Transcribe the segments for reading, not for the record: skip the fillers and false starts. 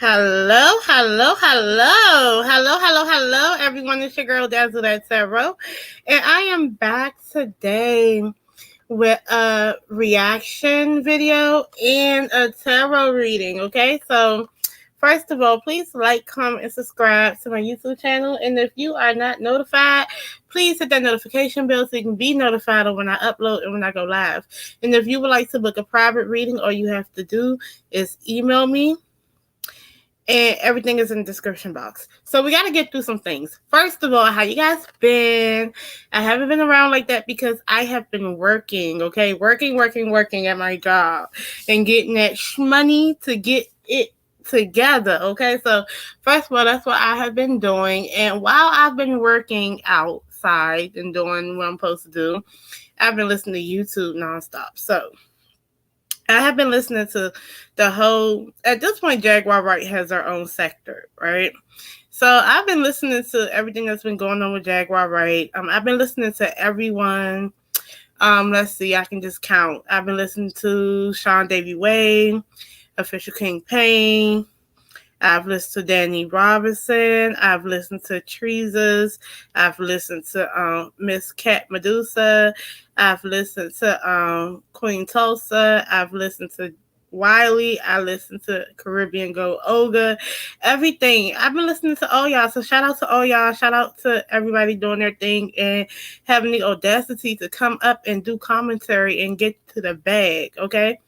Hello, everyone. It's your girl, DAZZLE, and I am back today with a reaction video and a tarot reading, okay? So, first of all, please like, comment, and subscribe to my YouTube channel, and if you are not notified, please hit that notification bell so you can be notified of when I upload and when I go live. And if you would like to book a private reading, all you have to do is email me, and everything is in the description box. So we got to get through some things. First of all, how you guys been? I haven't been around like that because I have been working, okay? Working at my job and getting that money to get it together, okay? So first of all, that's what I have been doing. And while I've been working outside and doing what I'm supposed to do, I've been listening to YouTube nonstop. So I have been listening to the whole, at this point, Jaguar Wright has her own sector, right? So I've been listening to everything that's been going on with Jaguar Wright. I've been listening to everyone. Let's see, I can just count. I've been listening to Sean Davy Way, Official King Payne. I've listened to Danny Robinson. I've listened to Treasas. I've listened to Miss Cat Medusa. I've listened to Queen Tulsa. I've listened to Wiley. I listened to Caribbean Go Olga. Everything. I've been listening to all y'all. So shout out to all y'all. Shout out to everybody doing their thing and having the audacity to come up and do commentary and get to the bag. Okay.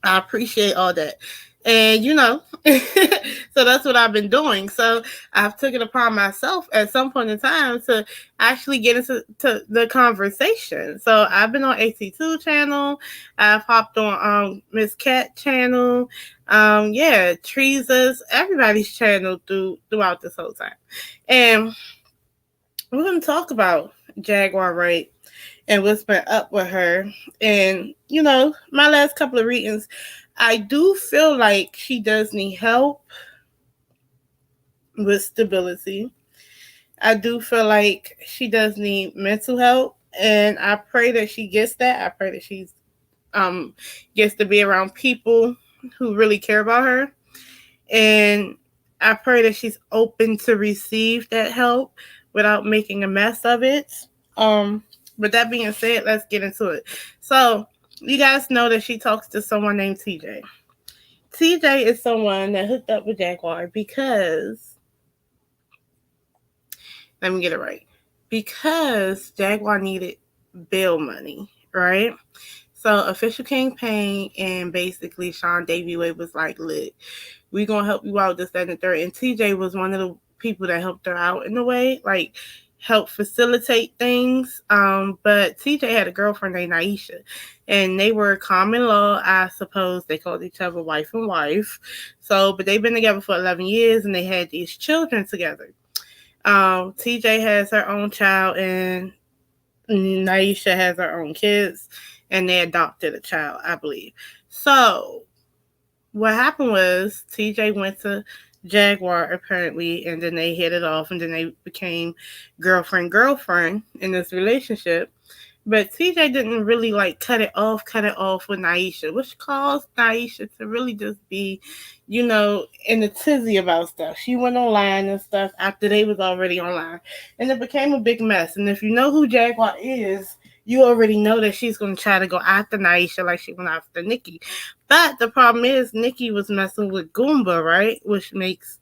I appreciate all that. And so that's what I've been doing. So I've taken it upon myself at some point in time to actually get into the conversation. So I've been on AC2 channel. I've hopped on Miss Cat channel. Treasas, everybody's channel throughout this whole time. And we're going to talk about Jaguar Wright and what's been up with her. And, my last couple of readings, I do feel like she does need help with stability. I do feel like she does need mental help, and I pray that she gets that. I pray that she's gets to be around people who really care about her, and I pray that she's open to receive that help without making a mess of it. But that being said, let's get into it. So you guys know that she talks to someone named TJ. TJ is someone that hooked up with Jaguar because, let me get it right, because Jaguar needed bail money, right? So Official King Payne and basically Sean Davy Way was like, look, we're going to help you out, this, that, and the third. And TJ was one of the people that helped her out in a way, like help facilitate things. But TJ had a girlfriend named Naisha, and they were common law, I suppose. They called each other wife and wife. So, but they've been together for 11 years, and they had these children together. TJ has her own child, and Naisha has her own kids, and they adopted a child, I believe. So, what happened was TJ went to Jaguar apparently, and then they hit it off, and then they became girlfriend in this relationship. But TJ didn't really cut it off with Naisha, which caused Naisha to really just be, in a tizzy about stuff. She went online and stuff after they was already online, and it became a big mess. And if you know who Jaguar is, you already know that she's going to try to go after Naisha like she went after Nikki. But the problem is Nikki was messing with Goomba, right? Which makes,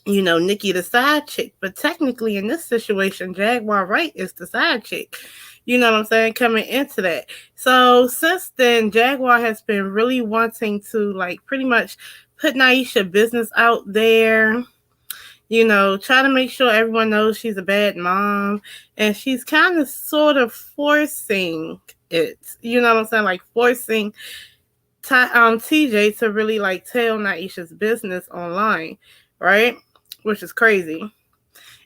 Nikki the side chick. But technically in this situation, Jaguar Wright is the side chick. You know what I'm saying? Coming into that. So since then, Jaguar has been really wanting to pretty much put Naisha business out there. Try to make sure everyone knows she's a bad mom. And she's kind of sort of forcing it. You know what I'm saying? Forcing TJ to really tell Naisha's business online, right? Which is crazy.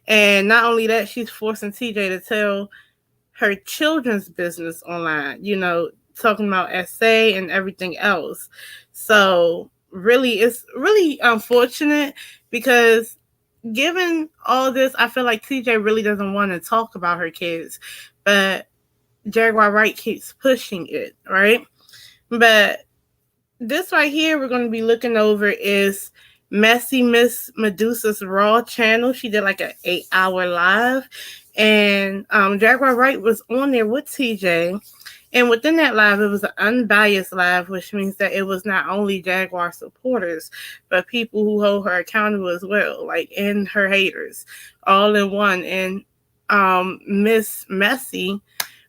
And not only that, she's forcing TJ to tell her children's business online, talking about SA and everything else. So really, it's really unfortunate because given all this, I feel like TJ really doesn't want to talk about her kids, but Jaguar Wright keeps pushing it, right? But this right here we're going to be looking over is MessyMssMedasRaw channel. She did like an 8-hour live, and Jaguar Wright was on there with TJ. And within that live, it was an unbiased live, which means that it was not only Jaguar supporters, but people who hold her accountable as well, like, and her haters, all in one. And Miss Messy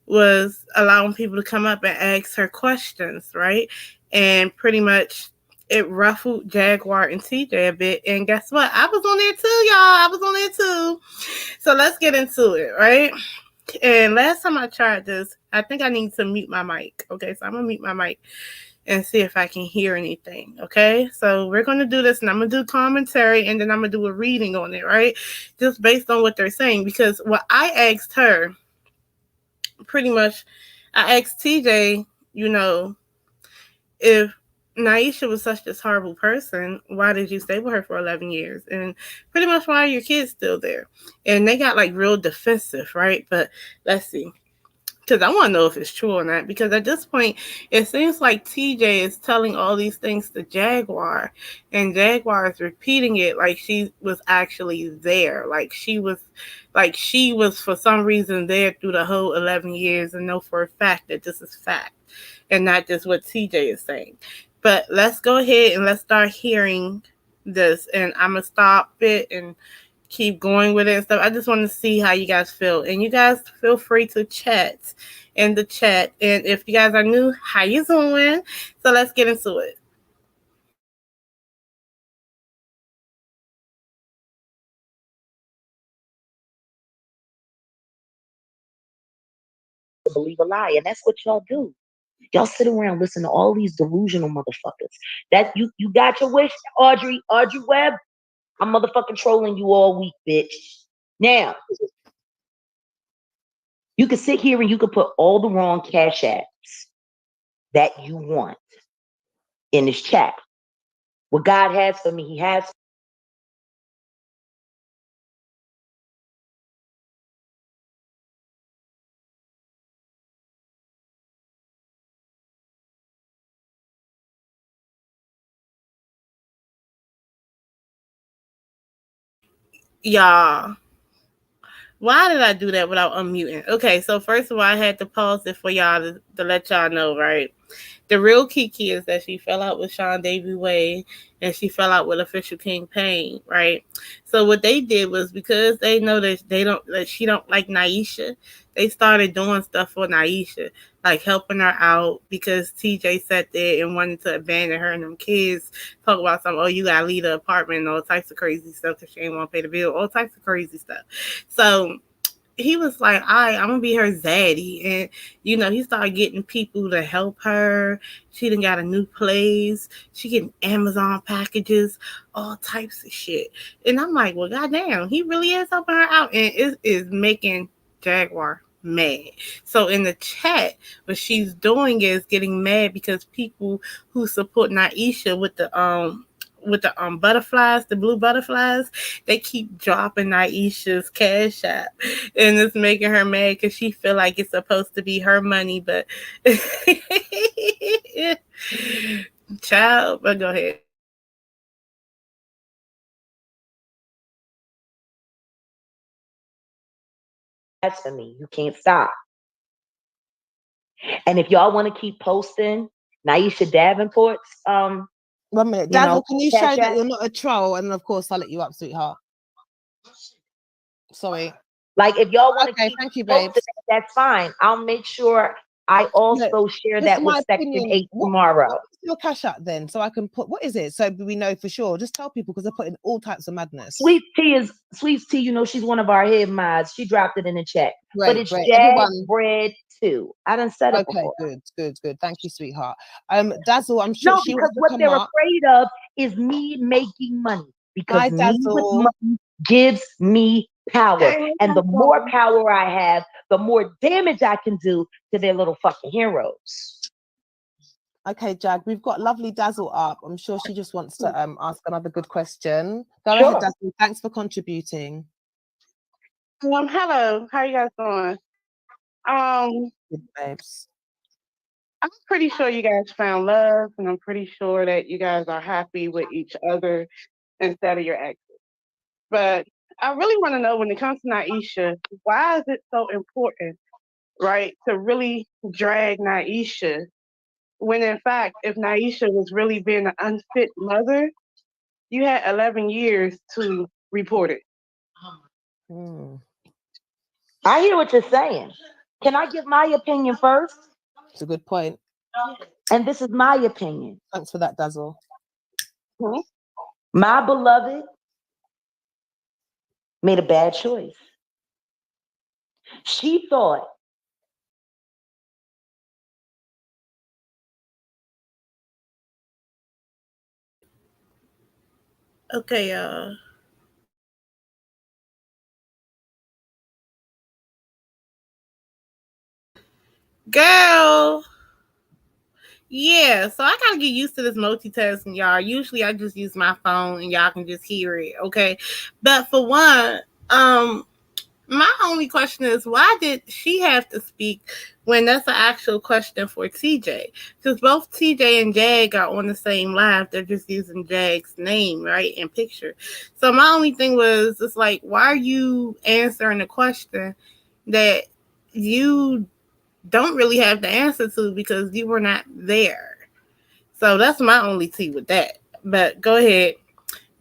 was allowing people to come up and ask her questions, right? And pretty much it ruffled Jaguar and TJ a bit. And guess what? I was on there too, y'all. I was on there too. So let's get into it, right? And last time I tried this, I think I need to mute my mic. Okay, so I'm gonna mute my mic and see if I can hear anything. Okay, so we're gonna do this, and I'm gonna do commentary, and then I'm gonna do a reading on it, right? Just based on what they're saying, because what I asked her, pretty much, I asked TJ, you know, if Naisha was such this horrible person, why did you stay with her for 11 years? And pretty much, why are your kids still there? And they got like real defensive, right? But let's see. Because I want to know if it's true or not. Because at this point, it seems like TJ is telling all these things to Jaguar, and Jaguar is repeating it like she was actually there, like she was for some reason there through the whole 11 years, and know for a fact that this is fact, and not just what TJ is saying. But let's go ahead and let's start hearing this, and I'm gonna stop it and keep going with it and stuff. I just want to see how you guys feel. And you guys feel free to chat in the chat. And if you guys are new, how you doing? So let's get into it. Believe a lie, and that's what y'all do. Y'all sit around listen to all these delusional motherfuckers. That you got your wish, Audrey Webb. I'm motherfucking trolling you all week, bitch. Now you can sit here and you can put all the wrong cash apps that you want in this chat. What God has for me, He has. Y'all, why did I do that without unmuting? Okay, so first of all, I had to pause it for y'all to let y'all know, right? The real Kiki is that she fell out with Sean Davy Way, and she fell out with Official King Payne, right? So what they did was, because they know that she don't like Naisha, they started doing stuff for Naisha, like helping her out because TJ sat there and wanted to abandon her and them kids. Talk about some, oh, you gotta leave the apartment and all types of crazy stuff because she ain't want to pay the bill, all types of crazy stuff. So he was like, all right, I'm gonna be her zaddy. And he started getting people to help her. She done got a new place. She getting Amazon packages, all types of shit. And I'm like, well, goddamn, he really is helping her out. And it is making Jaguar mad. So in the chat, what she's doing is getting mad because people who support Naisha with the butterflies, the blue butterflies, they keep dropping Naisha's cash app, and it's making her mad because she feel like it's supposed to be her money, but child. But go ahead. That's for me. You can't stop. And if y'all want to keep posting Naisha Davenport's 1 minute. Dazzle, can you show that you're not a troll? And of course I'll let you up, sweetheart. Sorry. Like, if y'all want to okay, thank you, babe. That's fine. I'll make sure I also share that with Section 8 tomorrow. What's your cash app then? So I can put, what is it? So we know for sure. Just tell people, because they're putting all types of madness. Sweet Tea, she's one of our head mods. She dropped it in the chat. Great, but it's great. Bread too. I done said it before. Good. Thank you, sweetheart. Dazzle, I'm sure she because what they're afraid of is me making money. Because me with money gives me power. And the more power I have, the more damage I can do to their little fucking heroes. Okay, Jag, we've got lovely Dazzle up. I'm sure she just wants to ask another good question. Go ahead, Dazzle. Thanks for contributing. Hello. How are you guys doing? Good, babes. I'm pretty sure you guys found love, and I'm pretty sure that you guys are happy with each other instead of your ex. But I really want to know, when it comes to Naisha, why is it so important, right, to really drag Naisha, when in fact, if Naisha was really being an unfit mother, you had 11 years to report it. I hear what you're saying. Can I give my opinion first? It's a good point. And this is my opinion. Thanks for that, Dazzle. My beloved made a bad choice. She thought Okay, y'all. Girl. Yeah, so I gotta get used to this multitasking, y'all. Usually I just use my phone and y'all can just hear it, okay? But for one, my only question is, why did she have to speak when that's an actual question for TJ? Because both TJ and Jag are on the same live. They're just using Jag's name, right, and picture. So my only thing was, it's like, why are you answering a question that you don't really have the answer to because you were not there? So that's my only tea with that. But go ahead,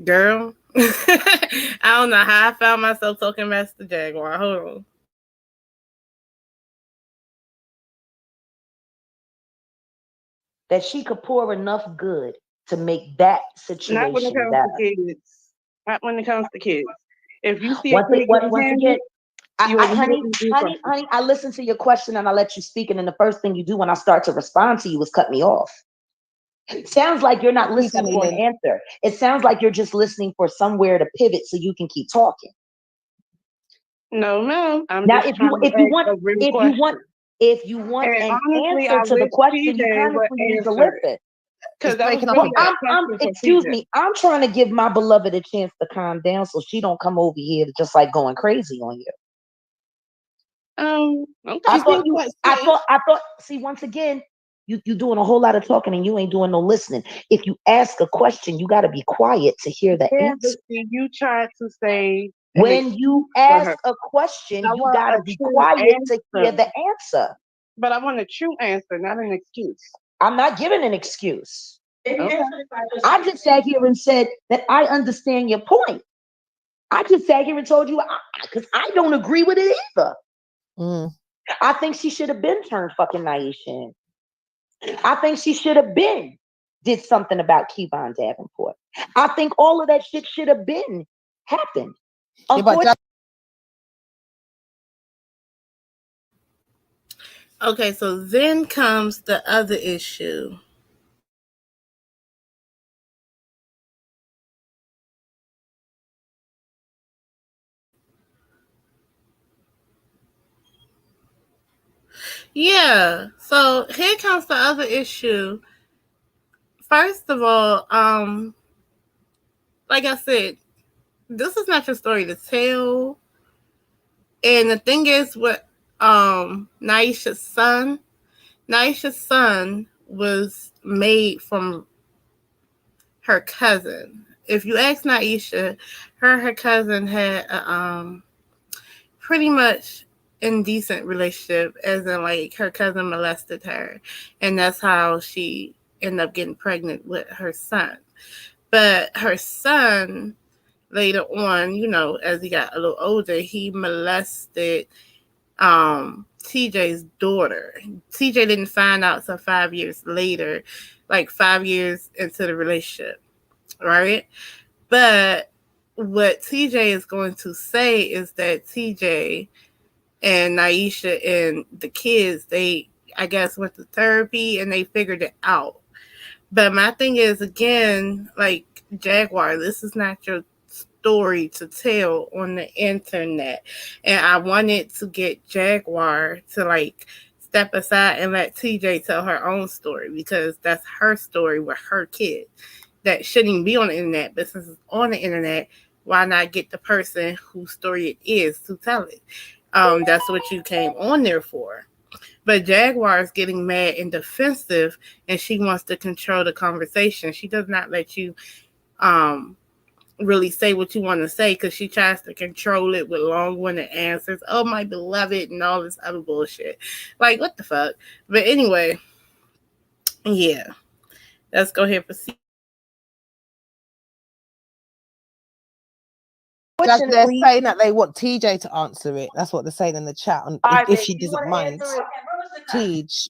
girl. I don't know how I found myself talking Master Jaguar. Hold on. that she could pour enough good to make that situation Not when it comes better. to kids. Not when it comes to kids. If you see once again, honey, I listen to your question and I let you speak, and then the first thing you do when I start to respond to you is cut me off. It sounds like you're not listening for an answer. It sounds like you're just listening for somewhere to pivot so you can keep talking. No, now, if you want an honestly, answer to the question, you kind of need to listen. Because that was excuse me, I'm trying to give my beloved a chance to calm down so she don't come over here just like going crazy on you. Okay. I thought. See, once again, you doing a whole lot of talking and you ain't doing no listening. If you ask a question, you got to be quiet to hear the answer. You tried to say, when you ask a question, you got to be quiet to hear the answer. But I want a true answer, not an excuse. I'm not giving an excuse. Okay. I just sat here and said that I understand your point. I just sat here and told you because I don't agree with it either. I think she should have been turned fucking Naisha. I think she should have been did something about Kevon Davenport. I think all of that shit should have been happened. Okay, so then comes the other issue. Yeah, so here comes the other issue. First of all, like I said, this is not your story to tell. And the thing is with Naisha's son was made from her cousin. If you ask Naisha, her cousin had a pretty much indecent relationship, as in like her cousin molested her, and that's how she ended up getting pregnant with her son. But her son later on, you know, as he got a little older, he molested TJ's daughter. TJ didn't find out until 5 years later, like 5 years into the relationship, right? But what TJ is going to say is that TJ and Naisha and the kids, they, I guess, went to therapy and they figured it out. But my thing is, again, like, Jaguar, this is not your story to tell on the internet. And I wanted to get Jaguar to, like, step aside and let TJ tell her own story, because that's her story with her kid. That shouldn't even be on the internet, but since it's on the internet, why not get the person whose story it is to tell it? That's what you came on there for. But Jaguar is getting mad and defensive, and she wants to control the conversation. She does not let you really say what you want to say because she tries to control it with long-winded answers. Oh, my beloved, and all this other bullshit. Like, what the fuck? But anyway, yeah. Let's go ahead and proceed. They're saying that they want TJ to answer it. That's what they're saying in the chat. If she doesn't mind. TJ.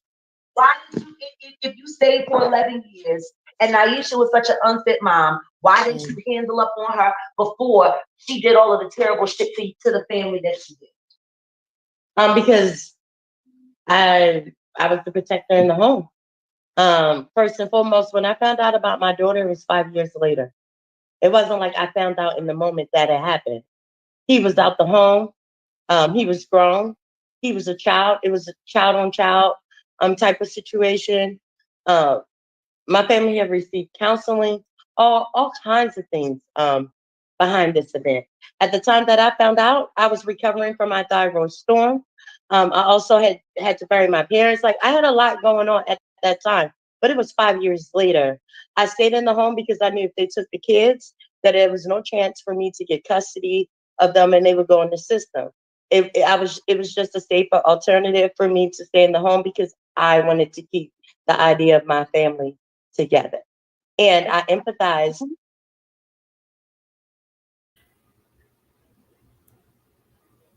Why did you, if you stayed for 11 years and Naisha was such an unfit mom, why didn't you handle up on her before she did all of the terrible shit to the family that she did? Because I was the protector in the home. First and foremost, when I found out about my daughter, it was 5 years later. It wasn't like I found out in the moment that it happened. He was out the home. He was grown. He was a child. It was a child on child type of situation. My family have received counseling, all kinds of things behind this event. At the time that I found out, I was recovering from my thyroid storm. I also had to bury my parents. Like, I had a lot going on at that time, but it was 5 years later. I stayed in the home because I knew if they took the kids, that there was no chance for me to get custody of them and they would go in the system. It was just a safer alternative for me to stay in the home because I wanted to keep the idea of my family together. And I empathize.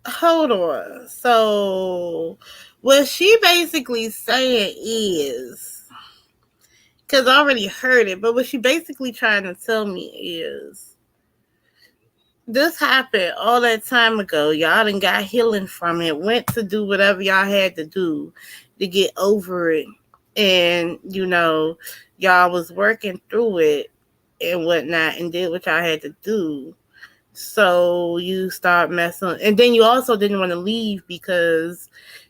Hold on. So what she basically saying is, because I already heard it, but what she basically trying to tell me is, this happened all that time ago. Y'all done got healing from it, went to do whatever y'all had to do to get over it. And, y'all was working through it and whatnot and did what y'all had to do. So you start messing. And then you also didn't want to leave because,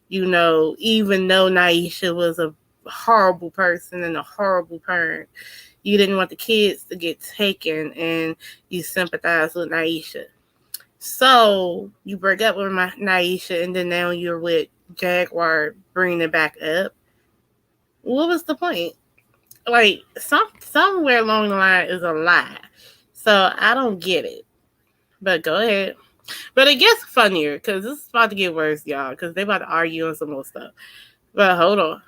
even though Naisha was a horrible person and a horrible parent, you didn't want the kids to get taken and you sympathize with Naisha. So you break up with Naisha and then now you're with Jaguar bringing it back up. What was the point? Like, somewhere along the line is a lie. So I don't get it. But go ahead. But it gets funnier because this is about to get worse, y'all, because they about to argue on some more stuff. But hold on.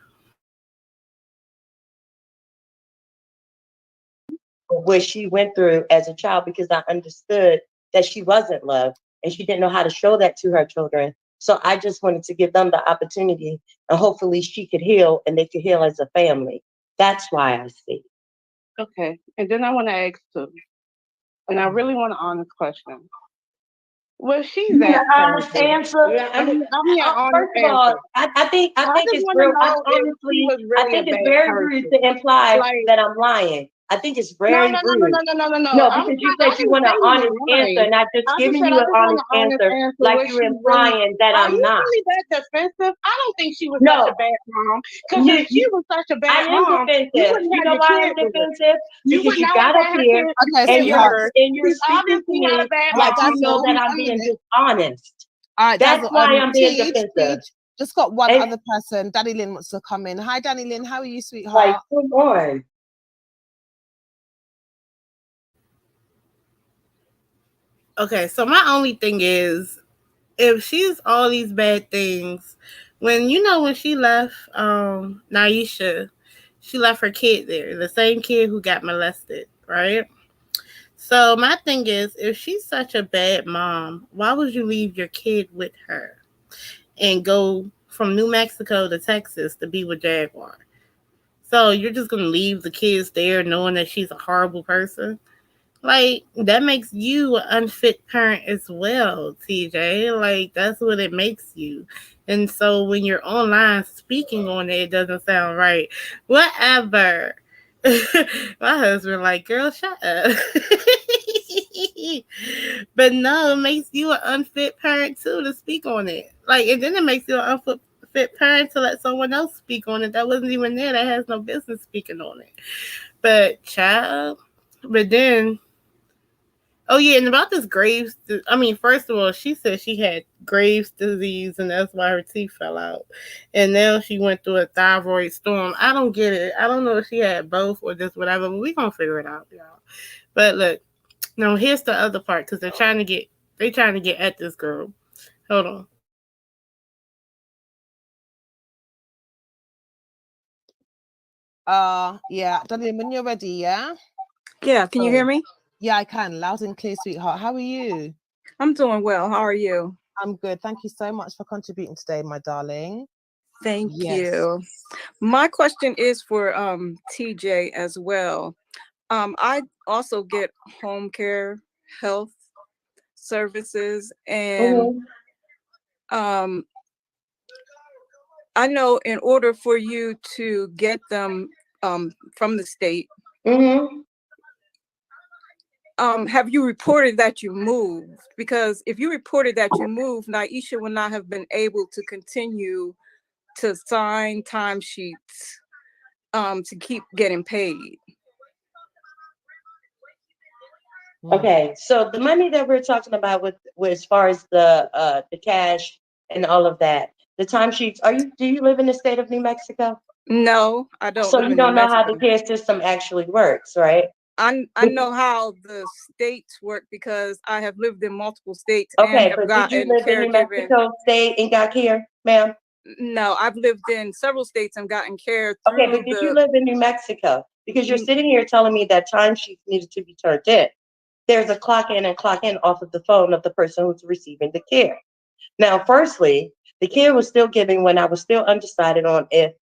What she went through as a child, because I understood that she wasn't loved and she didn't know how to show that to her children. So I just wanted to give them the opportunity and hopefully she could heal and they could heal as a family. That's why I see. Okay. And then I want to ask too, and I really want an honest question. Well, she's that honest answer. Yeah, I mean, first of all, I think it's real. Honestly, I think it's very rude to imply that I'm lying. I think it's very rude. No, because you said you want an honest answer, and I just giving you an honest answer, like you're implying that I'm not. Are you really that defensive? I don't think she was such a bad mom. Because if she was such a bad mom, defensive. You know why I'm defensive? Because you got up here and you're speaking to me like you know that I'm being dishonest. All right, that's why I'm being defensive. Just got one other person. Danny Lynn wants to come in. Hi, Danny Lynn. How are you, sweetheart? Like, come on. Okay, so my only thing is, if she's all these bad things, when she left Naisha, she left her kid there, the same kid who got molested, right? So my thing is, if she's such a bad mom, why would you leave your kid with her and go from New Mexico to Texas to be with Jaguar? So you're just going to leave the kids there knowing that she's a horrible person? Like, that makes you an unfit parent as well, TJ. Like, that's what it makes you. And so when you're online speaking on it, it doesn't sound right. Whatever. My husband like, girl, shut up. But no, it makes you an unfit parent too to speak on it. Like, and then it makes you an unfit parent to let someone else speak on it that wasn't even there, that has no business speaking on it. But child, but then Oh yeah, and about this Graves, I mean, first of all, she said she had Graves disease, and that's why her teeth fell out. And now she went through a thyroid storm. I don't get it. I don't know if she had both or just whatever. But we gonna figure it out, y'all. But look, now here's the other part because they're trying to get at this girl. Hold on. Yeah, Darlene, when you're ready, yeah? Yeah, can you hear me? Yeah, I can. Loud and clear, sweetheart. How are you? I'm doing well. How are you? I'm good. Thank you so much for contributing today, my darling. Thank you. My question is for TJ as well. I also get home care health services, and I know in order for you to get them from the state, have you reported that you moved? Because if you reported that you moved, Naisha would not have been able to continue to sign timesheets to keep getting paid. Okay, so the money that we're talking about with as far as the cash and all of that, the timesheets. Do you live in the state of New Mexico? No, I don't. So you don't know how the care system actually works, right? I know how the states work because I have lived in multiple states. Okay, and but did you live in New Mexico state and got care, ma'am? No, I've lived in several states and gotten care through. Okay, but did you live in New Mexico? Because you're sitting here telling me that timesheets needed to be turned in. There's a clock in and clock in off of the phone of the person who's receiving the care. Now, firstly, the care was still given when I was still undecided on if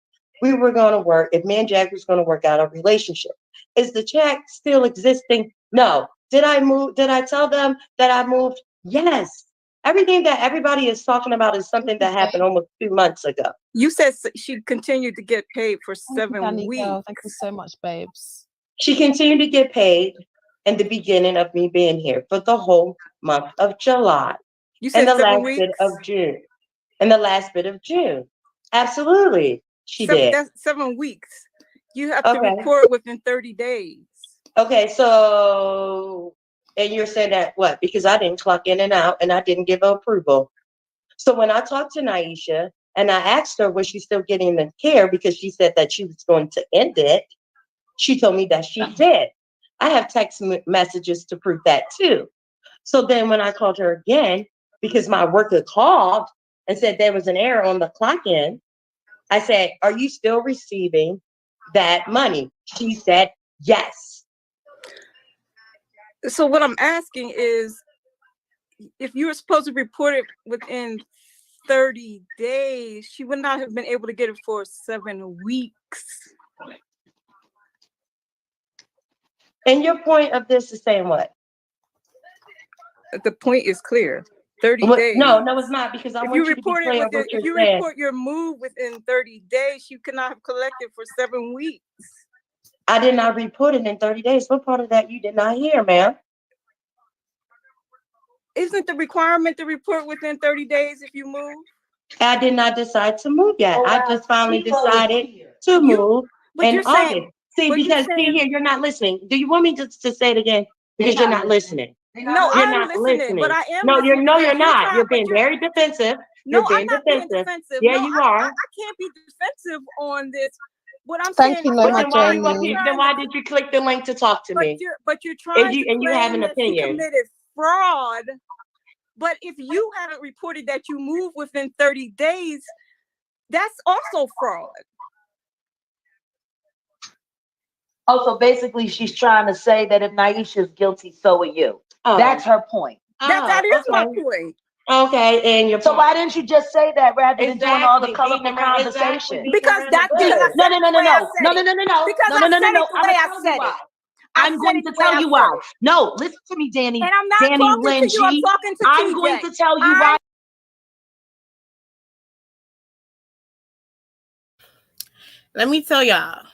we were going to work, if me and Jack was going to work out a relationship. Is the check still existing? No. Did I move? Did I tell them that I moved? Yes. Everything that everybody is talking about is something that happened almost 2 months ago. You said she continued to get paid for 7 weeks. Thank you so much, babes. She continued to get paid in the beginning of me being here for the whole month of July. You said and the 7 last weeks? bit of June. And the last bit of June. Absolutely. She did. That's 7 weeks. You have to report within 30 days. Okay, so, and you're saying that what? Because I didn't clock in and out and I didn't give approval. So when I talked to Naisha and I asked her, was she still getting the care because she said that she was going to end it, she told me that she did. I have text messages to prove that too. So then when I called her again, because my worker called and said there was an error on the clock in, I said, are you still receiving that money? She said, yes. So what I'm asking is, if you were supposed to report it within 30 days, she would not have been able to get it for 7 weeks. And your point of this is saying what? The point is clear. 30 days. No, it's not, because I want you to be clear what you're saying. If you report your move within 30 days, you cannot have collected for 7 weeks. I did not report it in 30 days. What part of that you did not hear, ma'am? Isn't the requirement to report within 30 days if you move? I did not decide to move yet. I just finally decided to move in August. See, because here, you're not listening. Do you want me to say it again? Because you're not listening. No, you're I'm not listening. But I am. No, you're not. You're being very defensive. No, I'm not being defensive. Yeah, you are. I can't be defensive on this. What I'm saying. You then why did you click the link to talk to me? But you're trying and you have an opinion. She committed fraud. But if you haven't reported that you moved within 30 days, that's also fraud. Also, basically, she's trying to say that if Naisha's guilty, so are you. That's her point. That is my point. Okay, and so why didn't you just say that rather than doing all the colorful conversation? Because that's no. I'm going to tell you why. No, listen to me, Danny. And I'm not talking to you. I'm talking to TJ. I'm going to tell you why. Let me tell y'all.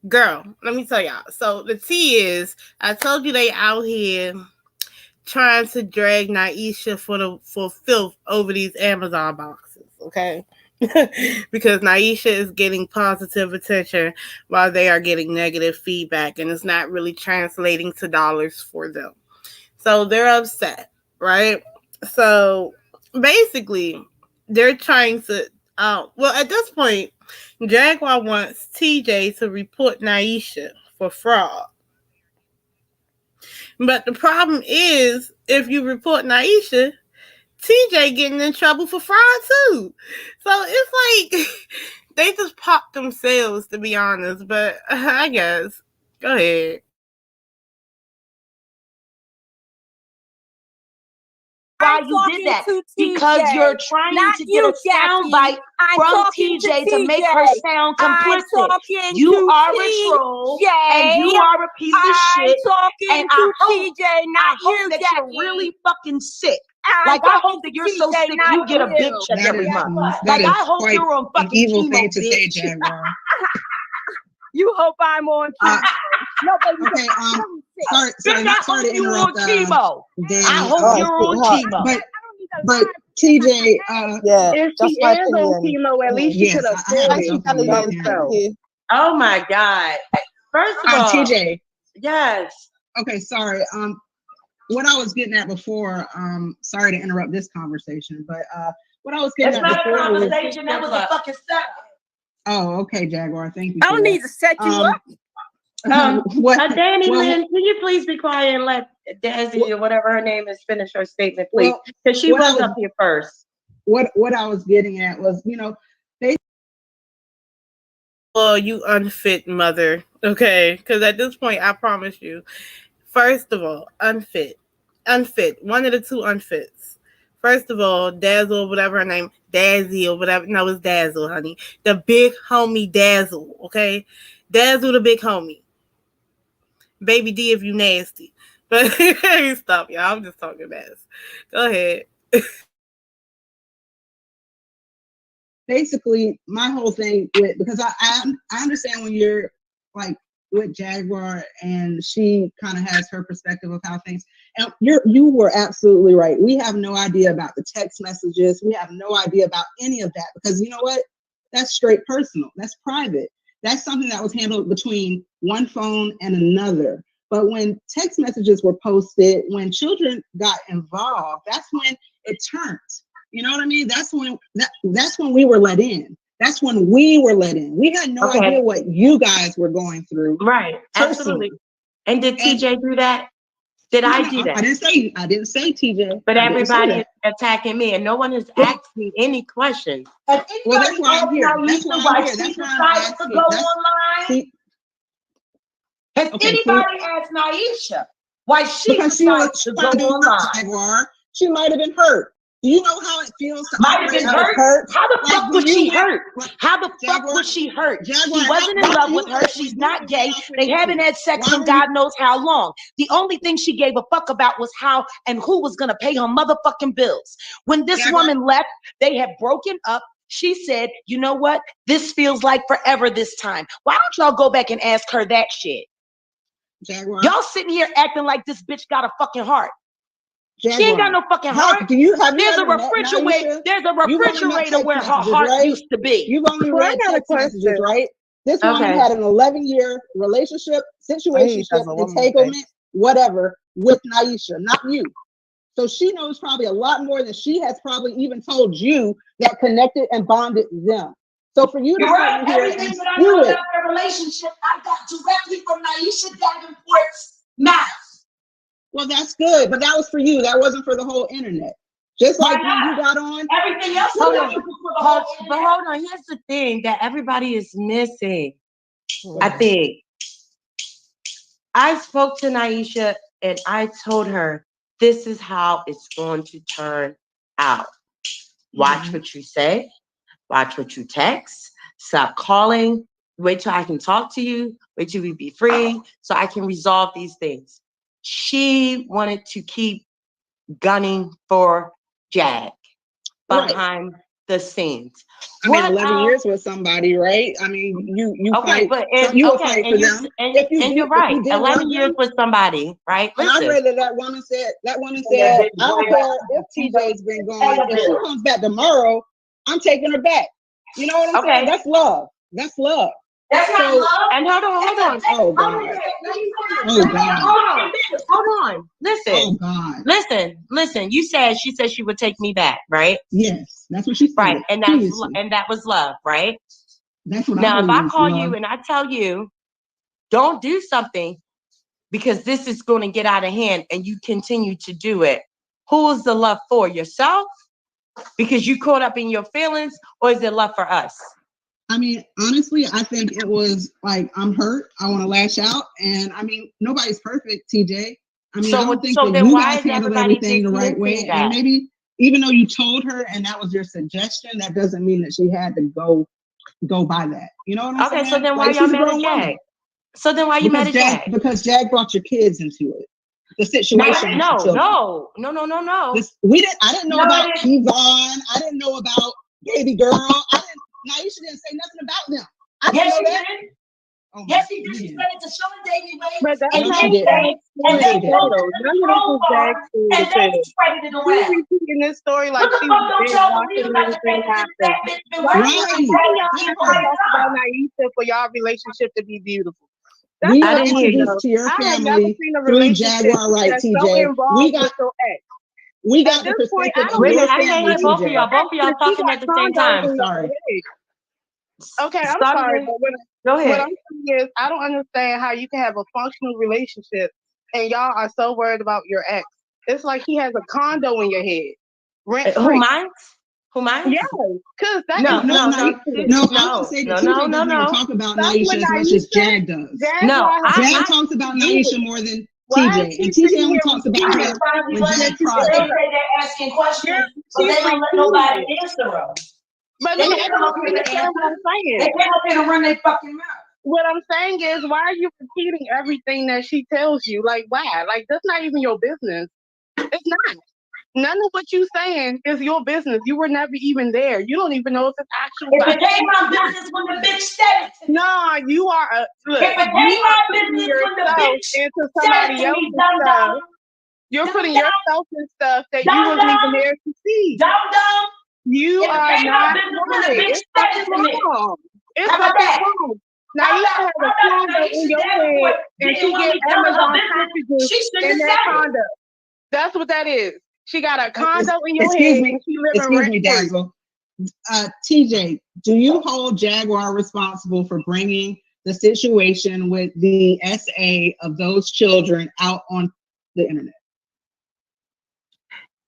Girl, let me tell y'all. So the tea is, I told you they out here trying to drag Naisha for filth over these Amazon boxes, okay? Because Naisha is getting positive attention while they are getting negative feedback, and it's not really translating to dollars for them. So they're upset, right? So basically, they're trying to. Well, at this point, Jaguar wants TJ to report Naisha for fraud. But the problem is, if you report Naisha, TJ getting in trouble for fraud too. So it's like they just popped themselves, to be honest. But I guess, go ahead. Why you did that? Because you're trying to get a soundbite from TJ to make her sound complicit. You are a troll and you are a piece of shit. And I hope that you're really fucking sick. Like I hope that you're so sick you get a big check every month. Like I hope you're on fucking evil chemo, thing to say, bitch. Jaguar. You hope I'm on chemo. No, baby, Okay, sorry to interrupt. I hope you're on chemo. But TJ, Yeah, If that's she my is on opinion. chemo, at least she Yes, could have I have said something it. to say. Thank you. Oh my God. First of all, TJ. yes. Okay, sorry. What I was getting at before, sorry to interrupt this conversation, but what I was getting That's at not a before conversation. That was a fucking setup. Oh, okay, Jaguar. Thank you. I don't need to set you up. Danny Lynn, can you please be quiet and let Dazzy or whatever her name is finish her statement, please? Because she was up here first. What I was getting at was, Well, you unfit mother, okay? Because at this point, I promise you, first of all, unfit, one of the two unfits. First of all, Dazzle, whatever her name, Dazzy or whatever. No, it's Dazzle, honey. The big homie Dazzle, okay? Dazzle, the big homie. Baby D, if you nasty. But stop, y'all. I'm just talking mess. Go ahead. basically my whole thing with, because I understand when you're like with Jaguar and she kind of has her perspective of how things, and you were absolutely right. We have no idea about the text messages. We have no idea about any of that, because you know what? That's straight personal. That's private. That's something that was handled between one phone and another. But when text messages were posted, when children got involved, that's when it turned. You know what I mean? That's when we were let in. That's when we were let in. We had no idea what you guys were going through. Right. Absolutely. And did TJ do that? Did I do that? I didn't say TJ. But everybody is attacking me, and no one has asked me any questions. Well, that's why I'm here. That's why I'm here. That's why I'm asking. To go online? Has anybody asked Naisha why she decided to go online? She might have been hurt. Do you know how it feels to might have been hurt? How the fuck was she hurt? How the fuck was she hurt? He wasn't in love with her. She's not gay. They haven't had sex in God knows how long. The only thing she gave a fuck about was how and who was gonna pay her motherfucking bills. When this woman left, they had broken up. She said, you know what? This feels like forever this time. Why don't y'all go back and ask her that shit? Y'all sitting here acting like this bitch got a fucking heart. She ain't got no fucking heart. There's a refrigerator. There's a refrigerator where her heart used to be. You've only read text messages, right? This woman had an 11-year relationship, situationship, entanglement, whatever, with Naisha, not you. So she knows probably a lot more than she has probably even told you that connected and bonded them. So for you to sit here and do it, their relationship, I got directly from Naisha Davenport's mouth. Well, that's good, but that was for you. That wasn't for the whole internet. Just like when you got on, everything else. Hold on. Here's the thing that everybody is missing. I think I spoke to Naisha and I told her this is how it's going to turn out. Watch what you say. Watch what you text. Stop calling. Wait till I can talk to you. Wait till we be free so I can resolve these things. She wanted to keep gunning for Jag behind the scenes. I mean, 11 years with somebody, right? I mean, you fight. But you will fight for them. And you're right. 11 years with somebody, right? And I read that woman said, I don't care if TJ's been gone. If she comes back tomorrow, I'm taking her back. You know what I'm saying? That's love. That's love. That's not love. And hold on. Oh God. Oh God. Hold on. Listen. Oh God. Listen. She said she would take me back, right? Yes, that's what she said. Right, and previously. that was love, right? That's what Now, I if I believe call is you love. and I tell you, don't do something because this is going to get out of hand, and you continue to do it, who is the love for? Yourself? Because you caught up in your feelings, or is it love for us? I mean, honestly, I think it was like, I'm hurt. I want to lash out. And I mean, nobody's perfect, TJ. I mean, I don't think that you guys handled everything the right way. That? And maybe even though you told her and that was your suggestion, that doesn't mean that she had to go by that. You know what I'm saying? Okay, so then why y'all mad at Jag? So then why you mad at Jag? Because Jag brought your kids into it. The situation. No. I didn't know about Kevon. I didn't know about baby girl. Naisha didn't say nothing about them. Yes, she did. Oh, yes, she did. She said it's a show Davy Way. But that's and not they credited away. She's repeating this story like she's been watching everything happen. Y'all talk about Naisha for y'all relationship to be beautiful. We got introduced to your family through Jaguar Wright, TJ. We got the perspective of your family, TJ. Both of y'all talking at the same time. Sorry. Okay, I'm sorry, but go ahead. What I'm saying is, I don't understand how you can have a functional relationship and y'all are so worried about your ex. It's like he has a condo in your head. Rent free. Who mine? Yeah, because that I would say that TJ doesn't even talk about Naisha as much as Jag does. Jag talks about Naisha more than TJ, and TJ only talks about her when Jag tries. They're asking questions, but they don't let nobody answer them. But they can't up here to run their fucking mouth. What I'm saying is, why are you repeating everything that she tells you? Like, why? Like, that's not even your business. It's not. None of what you're saying is your business. You were never even there. You don't even know if it's actual. It became my business when the bitch said it. No, you are a. Look, it became my business when the bitch into somebody else's stuff. You're putting yourself in stuff that you wasn't even there to see. You are not right. It's fucking wrong. It's fucking wrong. Now you have a condo in your head and she get Amazon packages in that condo. That's what that is. She got a condo in your head and she living rent free. Dazzle. TJ, do you hold Jaguar responsible for bringing the situation with the SA of those children out on the internet?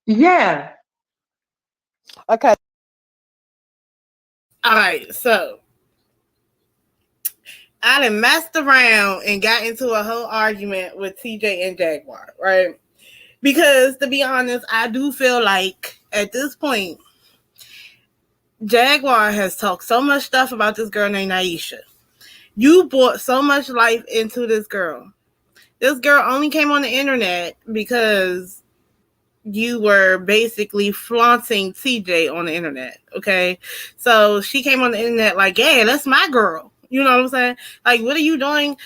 Yeah. Okay. All right, so I done messed around and got into a whole argument with TJ and Jaguar, right? Because to be honest, I do feel like at this point, Jaguar has talked so much stuff about this girl named Naisha. You brought so much life into this girl. This girl only came on the internet because you were basically flaunting TJ on the internet, okay? So she came on the internet like, yeah, that's my girl. You know what I'm saying? Like, what are you doing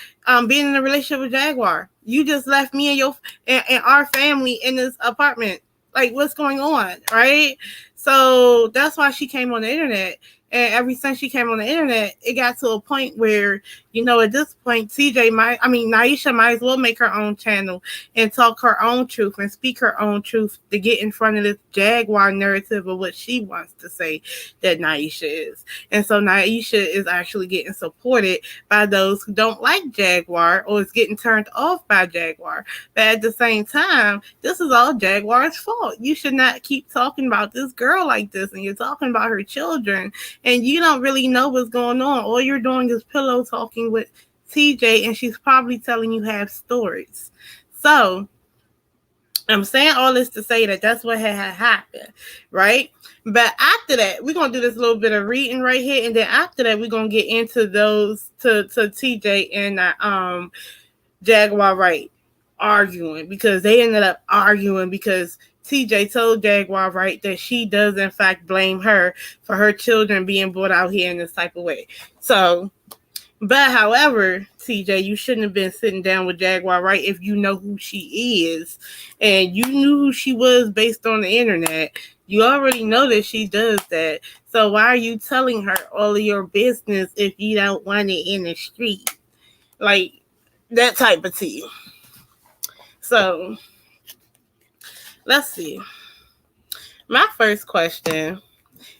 being in a relationship with Jaguar? You just left me and our family in this apartment. Like, what's going on, right? So that's why she came on the internet. And ever since she came on the internet, it got to a point where, you know, at this point, Naisha might as well make her own channel and talk her own truth and speak her own truth to get in front of this Jaguar narrative of what she wants to say that Naisha is. And so Naisha is actually getting supported by those who don't like Jaguar or is getting turned off by Jaguar. But at the same time, this is all Jaguar's fault. You should not keep talking about this girl like this, and you're talking about her children, and you don't really know what's going on. All you're doing is pillow talking with TJ, and she's probably telling you half stories. So I'm saying all this to say that that's what had happened, right? But after that, we're going to do this little bit of reading right here, and then after that, we're going to get into those to TJ and Jaguar Wright arguing, because they ended up arguing because TJ told Jaguar Wright that she does in fact blame her for her children being brought out here in this type of way. So, but however, TJ, you shouldn't have been sitting down with Jaguar Wright if you know who she is and you knew who she was based on the internet. You already know that she does that. So why are you telling her all of your business if you don't want it in the street? Like, that type of tea. So, let's see. My first question,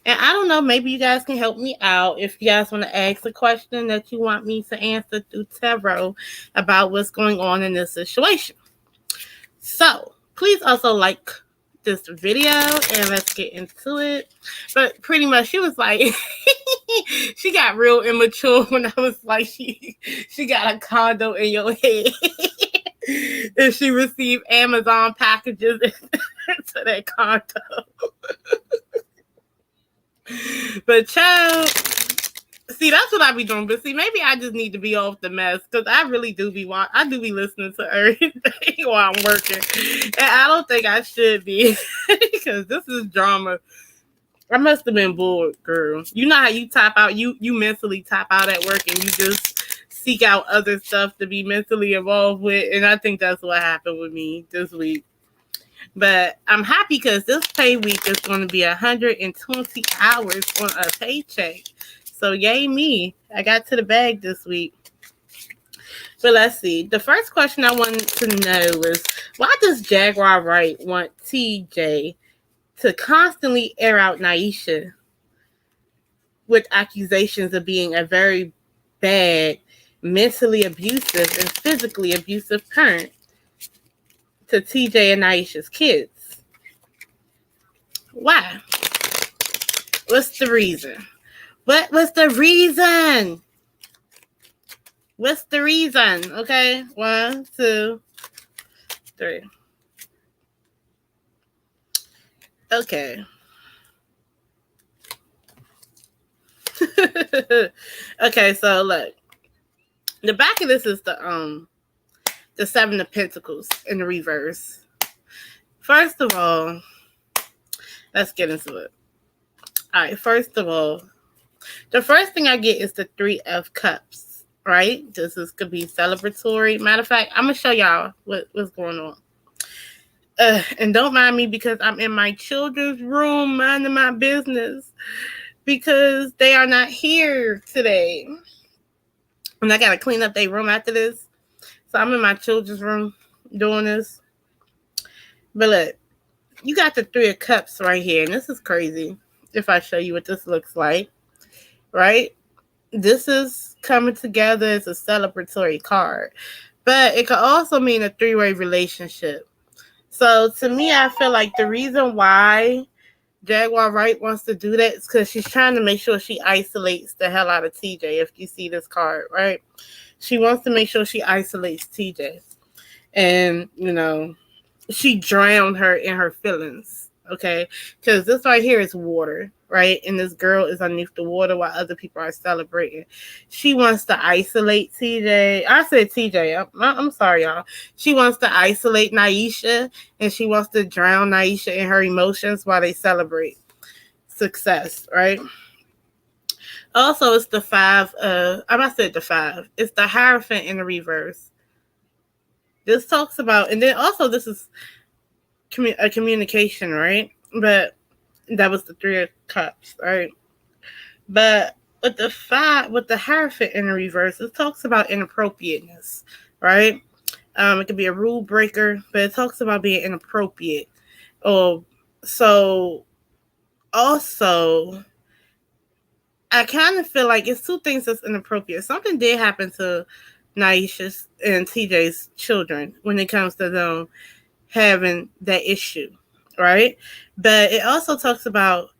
and I don't know, maybe you guys can help me out if you guys want to ask a question that you want me to answer through tarot about what's going on in this situation. So, please also like this video and let's get into it. But pretty much she was like, she got real immature when I was like, she got a condo in your head. And she received Amazon packages to that condo. But child, see, that's what I be doing. But see, maybe I just need to be off the mess because I really do be listening to everything while I'm working, and I don't think I should be because this is drama. I must have been bored, girl. You know how you tap out, you mentally tap out at work, and you just seek out other stuff to be mentally involved with, and I think that's what happened with me this week. But I'm happy because this pay week is going to be 120 hours on a paycheck. So yay me. I got to the bag this week. But let's see. The first question I wanted to know was, why does Jaguar Wright want TJ to constantly air out Naisha with accusations of being a very bad, mentally abusive and physically abusive parent to TJ and Naisha's kids? Why? What's the reason? What was the reason? What's the reason? Okay, 1, 2, 3. Okay. Okay, so look. The back of this is the 7 of Pentacles in the reverse. First of all, let's get into it. All right, first of all, the first thing I get is the 3 of Cups, right? This is could be celebratory. Matter of fact, I'm going to show y'all what's going on. And don't mind me because I'm in my children's room minding my business because they are not here today. And I got to clean up their room after this. So I'm in my children's room doing this. But look, you got the 3 of Cups right here. And this is crazy if I show you what this looks like. Right? This is coming together as a celebratory card. But it could also mean a 3-way relationship. So to me, I feel like the reason why Jaguar Wright wants to do that is because she's trying to make sure she isolates the hell out of TJ. If you see this card, right? She wants to make sure she isolates TJ. And, you know, she drowned her in her feelings. Okay? Because this right here is water, right? And this girl is underneath the water while other people are celebrating. She wants to isolate TJ. I said TJ. I'm sorry, y'all. She wants to isolate Naisha, and she wants to drown Naisha in her emotions while they celebrate success, right? Also, it's the 5 of, I said the 5. It's the Hierophant in the reverse. This talks about, and then also this is a communication, right? But that was the 3 of Cups, right? But with the 5, with the Hierophant in the reverse, it talks about inappropriateness, right? It could be a rule breaker, but it talks about being inappropriate. So also, I kind of feel like it's 2 things that's inappropriate. Something did happen to Naisha's and TJ's children when it comes to them having that issue, right? But it also talks about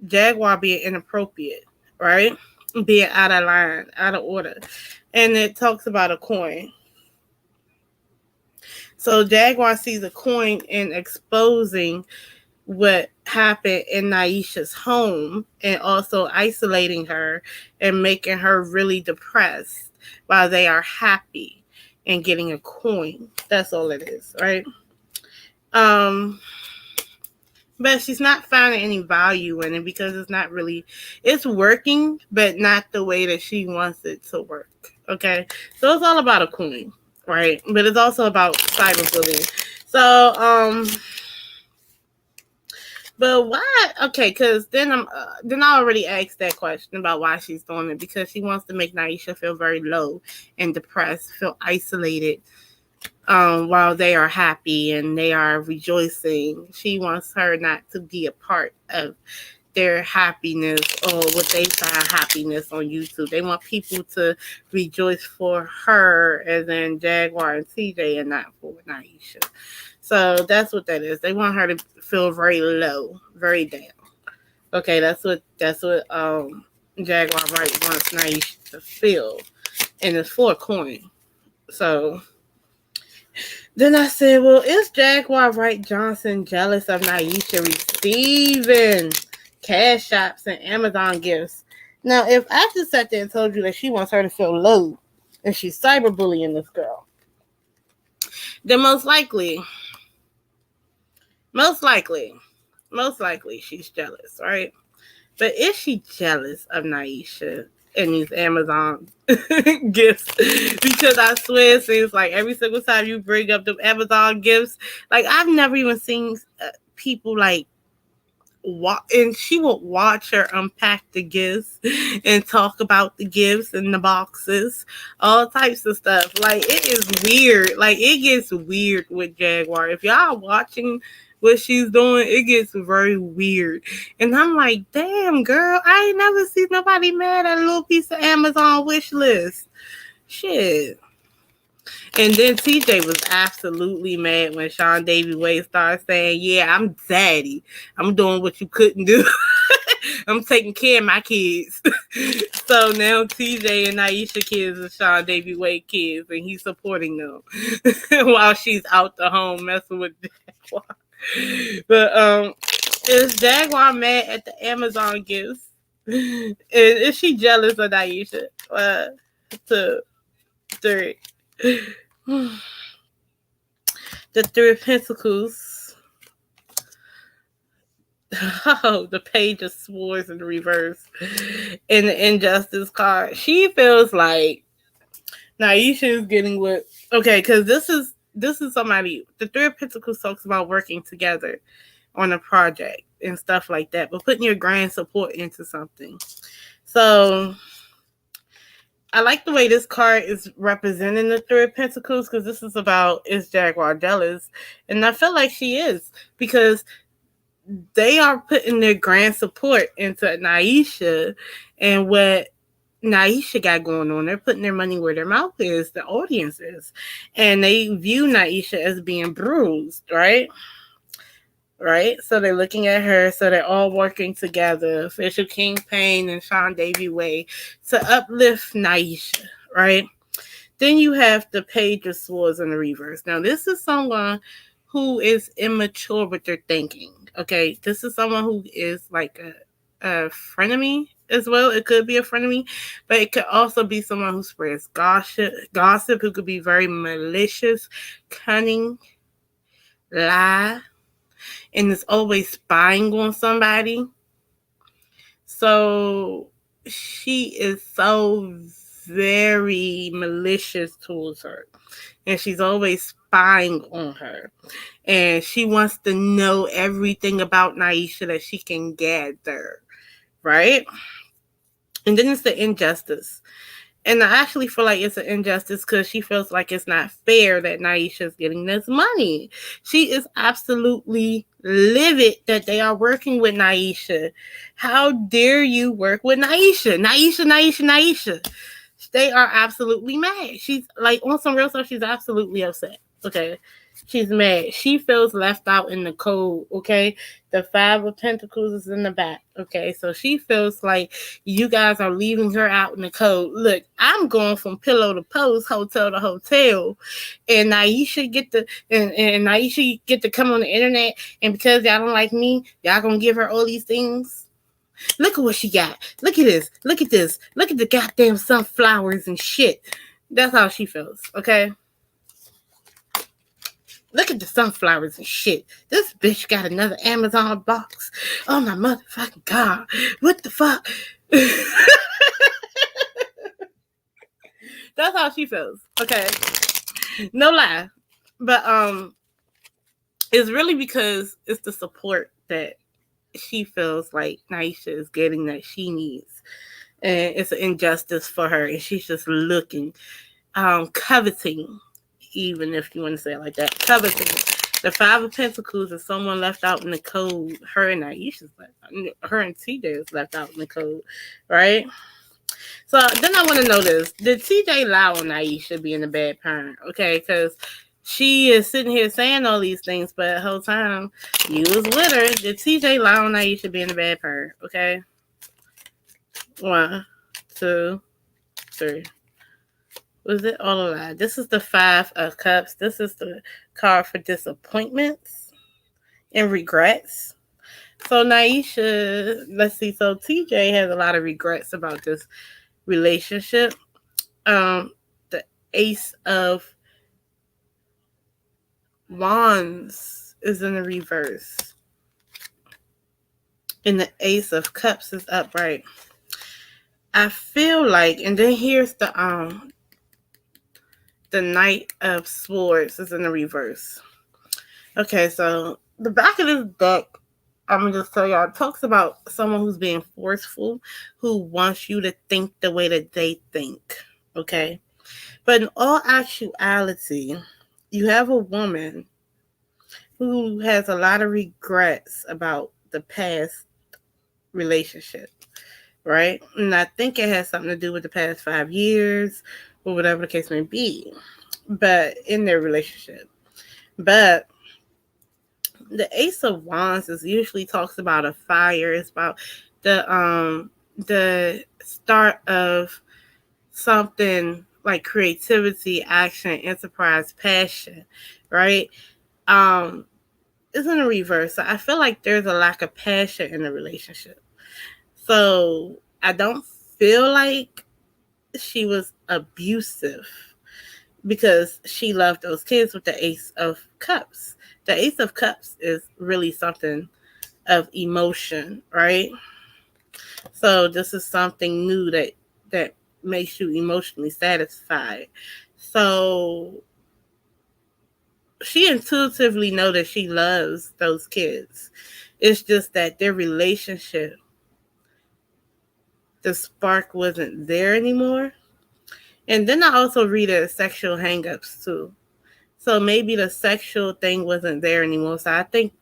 Jaguar being inappropriate, right? Being out of line, out of order. And it talks about a coin. So Jaguar sees a coin in exposing what happened in Naisha's home and also isolating her and making her really depressed while they are happy and getting a coin. That's all it is, right? But she's not finding any value in it because it's not really, it's working, but not the way that she wants it to work. Okay. So it's all about a coin, right? But it's also about cyberbullying. So, But why? Okay, because then I already asked that question about why she's doing it, because she wants to make Naisha feel very low and depressed, feel isolated, while they are happy and they are rejoicing. She wants her not to be a part of their happiness, or what they find happiness on YouTube. They want people to rejoice for her, as in Jaguar and TJ, and not for Naisha. So that's what that is. They want her to feel very low, very down. Okay, that's what Jaguar Wright wants Naisha to feel, and it's for a coin. So then I said, well, is Jaguar Wright Johnson jealous of Naisha receiving CASHAPPs and Amazon gifts? Now, if I just sat there and told you that she wants her to feel low and she's cyberbullying this girl, then most likely she's jealous, right? But is she jealous of Naisha and these Amazon gifts? Because I swear it seems like every single time you bring up the Amazon gifts, like I've never even seen people like and she would watch her unpack the gifts and talk about the gifts and the boxes, all types of stuff. Like, it is weird. Like, it gets weird with Jaguar. If y'all watching what she's doing, it gets very weird. And I'm like, damn, girl, I ain't never seen nobody mad at a little piece of Amazon wish list. Shit. And then TJ was absolutely mad when Sean Davy Wade started saying, yeah, I'm daddy. I'm doing what you couldn't do. I'm taking care of my kids. So now TJ and Naisha kids are Sean Davy Wade kids, and he's supporting them while she's out the home messing with Jaguar. But is Jaguar mad at the Amazon gifts? Is she jealous of Naisha? 2, 3. The 3 of Pentacles. Oh, the Page of Swords in reverse. And the Injustice card. She feels like Naisha is getting what... Okay, because this is somebody... The 3 of Pentacles talks about working together on a project and stuff like that, but putting your grand support into something. So... I like the way this card is representing the 3 of Pentacles, because this is about, is Jaguar jealous? And I feel like she is, because they are putting their grand support into Naisha and what Naisha got going on. They're putting their money where their mouth is, the audience is. And they view Naisha as being bruised, right? Right? So they're looking at her. So they're all working together. Official King Payne and Sean Davy Way to uplift Naisha, right? Then you have the Page of Swords in the reverse. Now, this is someone who is immature with their thinking, okay? This is someone who is like a frenemy as well. It could be a frenemy, but it could also be someone who spreads gossip, who could be very malicious, cunning, lie, and is always spying on somebody. So she is so very malicious towards her, and she's always spying on her, and she wants to know everything about Naisha that she can gather, right? And then it's the Injustice. And I actually feel like it's an injustice because she feels like it's not fair that Naisha is getting this money. She is absolutely livid that they are working with Naisha. How dare you work with Naisha? Naisha. They are absolutely mad. She's like, on some real stuff, she's absolutely upset. Okay. She's mad. She feels left out in the cold. Okay. The 5 of Pentacles is in the back. Okay. So she feels like you guys are leaving her out in the cold. Look, I'm going from pillow to post, hotel to hotel. And Naisha get to come on the internet. And because y'all don't like me, y'all gonna give her all these things. Look at what she got. Look at this. Look at this. Look at the goddamn sunflowers and shit. That's how she feels. Okay. Look at the sunflowers and shit. This bitch got another Amazon box. Oh my motherfucking God. What the fuck? That's how she feels. Okay. No lie. But it's really because it's the support that she feels like Naisha is getting that she needs. And it's an injustice for her. And she's just looking, coveting, even if you want to say it like that, coveting. The Five of Pentacles is someone left out in the cold. Her and Aisha's left out. Her and TJ is left out in the cold, right? So then I want to know this. Did TJ allow Aisha being a bad parent? Okay, because she is sitting here saying all these things, but the whole time you was with her. Did TJ allow Aisha being a bad parent? Okay. 1, 2, 3. Was it all a lie? This is the Five of Cups. This is the card for disappointments and regrets. So Naisha, let's see. So TJ has a lot of regrets about this relationship. The Ace of Wands is in the reverse, and the Ace of Cups is upright. I feel like, and then here's the Knight of Swords is in the reverse. Okay, so the back of this deck, I'm gonna just tell y'all, it talks about someone who's being forceful, who wants you to think the way that they think. Okay, but in all actuality, you have a woman who has a lot of regrets about the past relationship, right? And I think it has something to do with the past 5 years or whatever the case may be, but in their relationship. But the Ace of Wands is usually talks about a fire. It's about the start of something like creativity, action, enterprise, passion, right? It's in the reverse. So I feel like there's a lack of passion in the relationship. So I don't feel like she was abusive because she loved those kids with the Ace of Cups. The Ace of Cups is really something of emotion, right? So this is something new that makes you emotionally satisfied. So she intuitively knows that she loves those kids. It's just that their relationship, the spark wasn't there anymore. And then I also read it as sexual hangups too. So maybe the sexual thing wasn't there anymore. So I think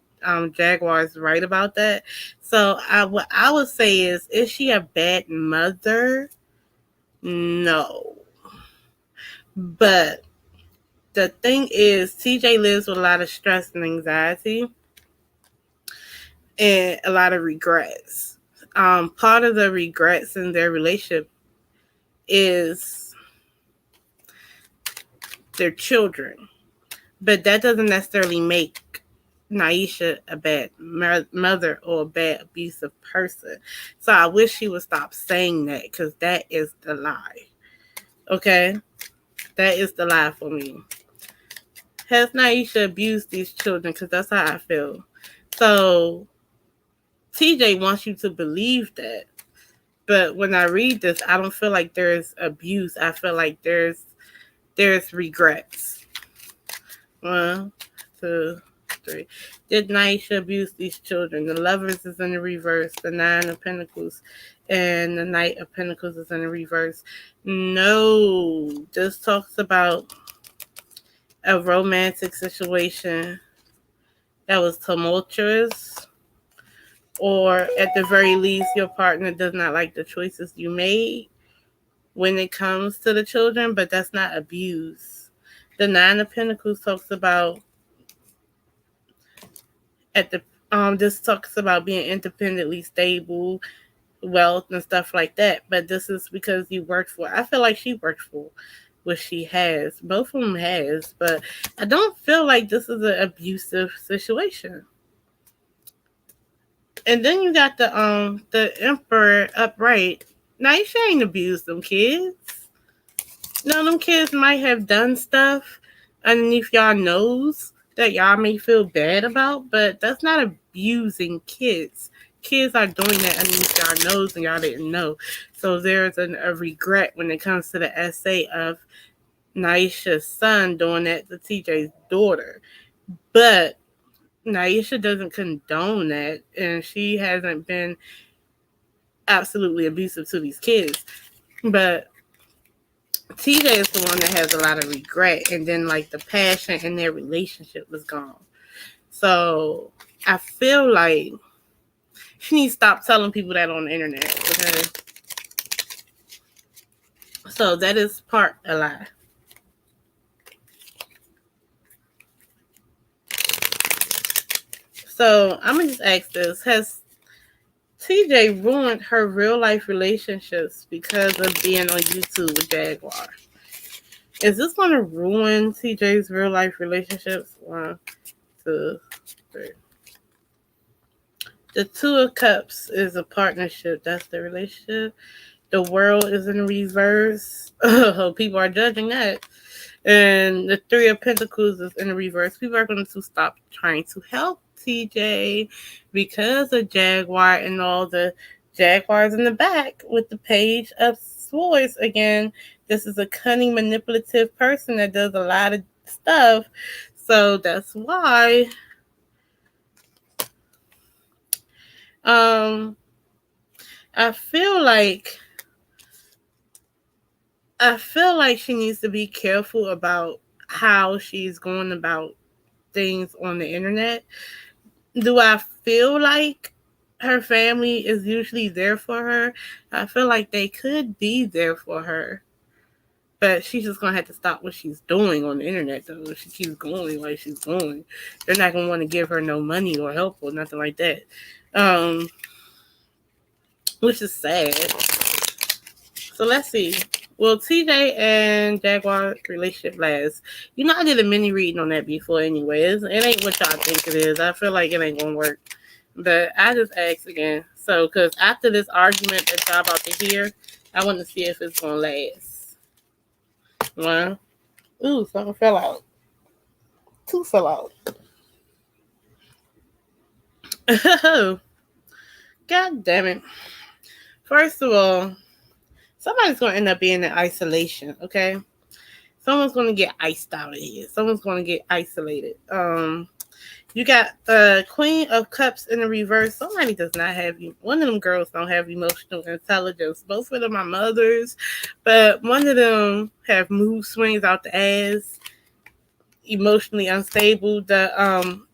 Jaguar is right about that. So what I would say is she a bad mother? No. But the thing is, TJ lives with a lot of stress and anxiety and a lot of regrets. Part of the regrets in their relationship is their children. But that doesn't necessarily make Naisha a bad mother or a bad abusive person. So I wish she would stop saying that, because that is the lie. Okay? That is the lie for me. Has Naisha abused these children? Because that's how I feel. So TJ wants you to believe that. But when I read this, I don't feel like there's abuse. I feel like there's regrets. 1, 2, 3. Did Naisha abuse these children? The Lovers is in the reverse. The Nine of Pentacles and the Knight of Pentacles is in the reverse. No. This talks about a romantic situation that was tumultuous, or at the very least, your partner does not like the choices you made when it comes to the children, but that's not abuse. The Nine of Pentacles talks about this talks about being independently stable, wealth and stuff like that. But this is because you worked for it. I feel like she worked for what she has. Both of them has, but I don't feel like this is an abusive situation. And then you got the Emperor upright. Naisha ain't abused them kids. No, them kids might have done stuff underneath y'all nose that y'all may feel bad about, but that's not abusing kids. Kids are doing that underneath y'all nose and y'all didn't know. So there's a regret when it comes to the essay of Naisha's son doing that to TJ's daughter. But Naisha doesn't condone that, and she hasn't been absolutely abusive to these kids. But TJ is the one that has a lot of regret, and then like the passion in their relationship was gone. So I feel like she needs to stop telling people that on the internet. Okay, so that is part a lie. So I'm gonna just ask this: has TJ ruined her real life relationships because of being on YouTube with Jaguar? Is this going to ruin TJ's real life relationships? 1, 2, 3. The Two of Cups is a partnership. That's the relationship. The World is in reverse. People are judging that. And the Three of Pentacles is in reverse. People are going to stop trying to help TJ because of Jaguar and all the Jaguars in the back with the Page of Swords. Again, this is a cunning, manipulative person that does a lot of stuff. So that's why I feel like she needs to be careful about how she's going about things on the internet. Do I feel like her family is usually there for her? I feel like they could be there for her. But she's just gonna have to stop what she's doing on the internet though. If she keeps going like she's going, they're not gonna want to give her no money or help or nothing like that. Which is sad. So let's see. Will TJ and Jaguar relationship last? You know, I did a mini reading on that before anyways. It ain't what y'all think it is. I feel like it ain't gonna work. But I just asked again. So, because after this argument that y'all about to hear, I want to see if it's gonna last. 1. Ooh, something fell out. 2 fell out. God damn it. First of all, somebody's going to end up being in isolation, okay? Someone's going to get iced out of here. Someone's going to get isolated. You got the Queen of Cups in the reverse. Somebody does not have you. One of them girls don't have emotional intelligence. Both of them are mothers, but one of them have mood swings out the ass, emotionally unstable. The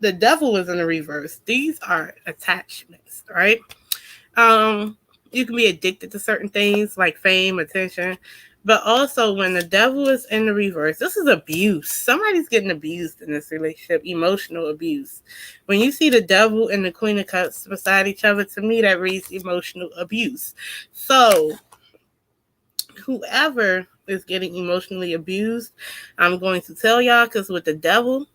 Devil is in the reverse. These are attachments, right? You can be addicted to certain things like fame, attention, but also when the Devil is in the reverse, this is abuse. Somebody's getting abused in this relationship, emotional abuse. When you see the Devil and the Queen of Cups beside each other, to me that reads emotional abuse. So whoever is getting emotionally abused, I'm going to tell y'all, because with the Devil,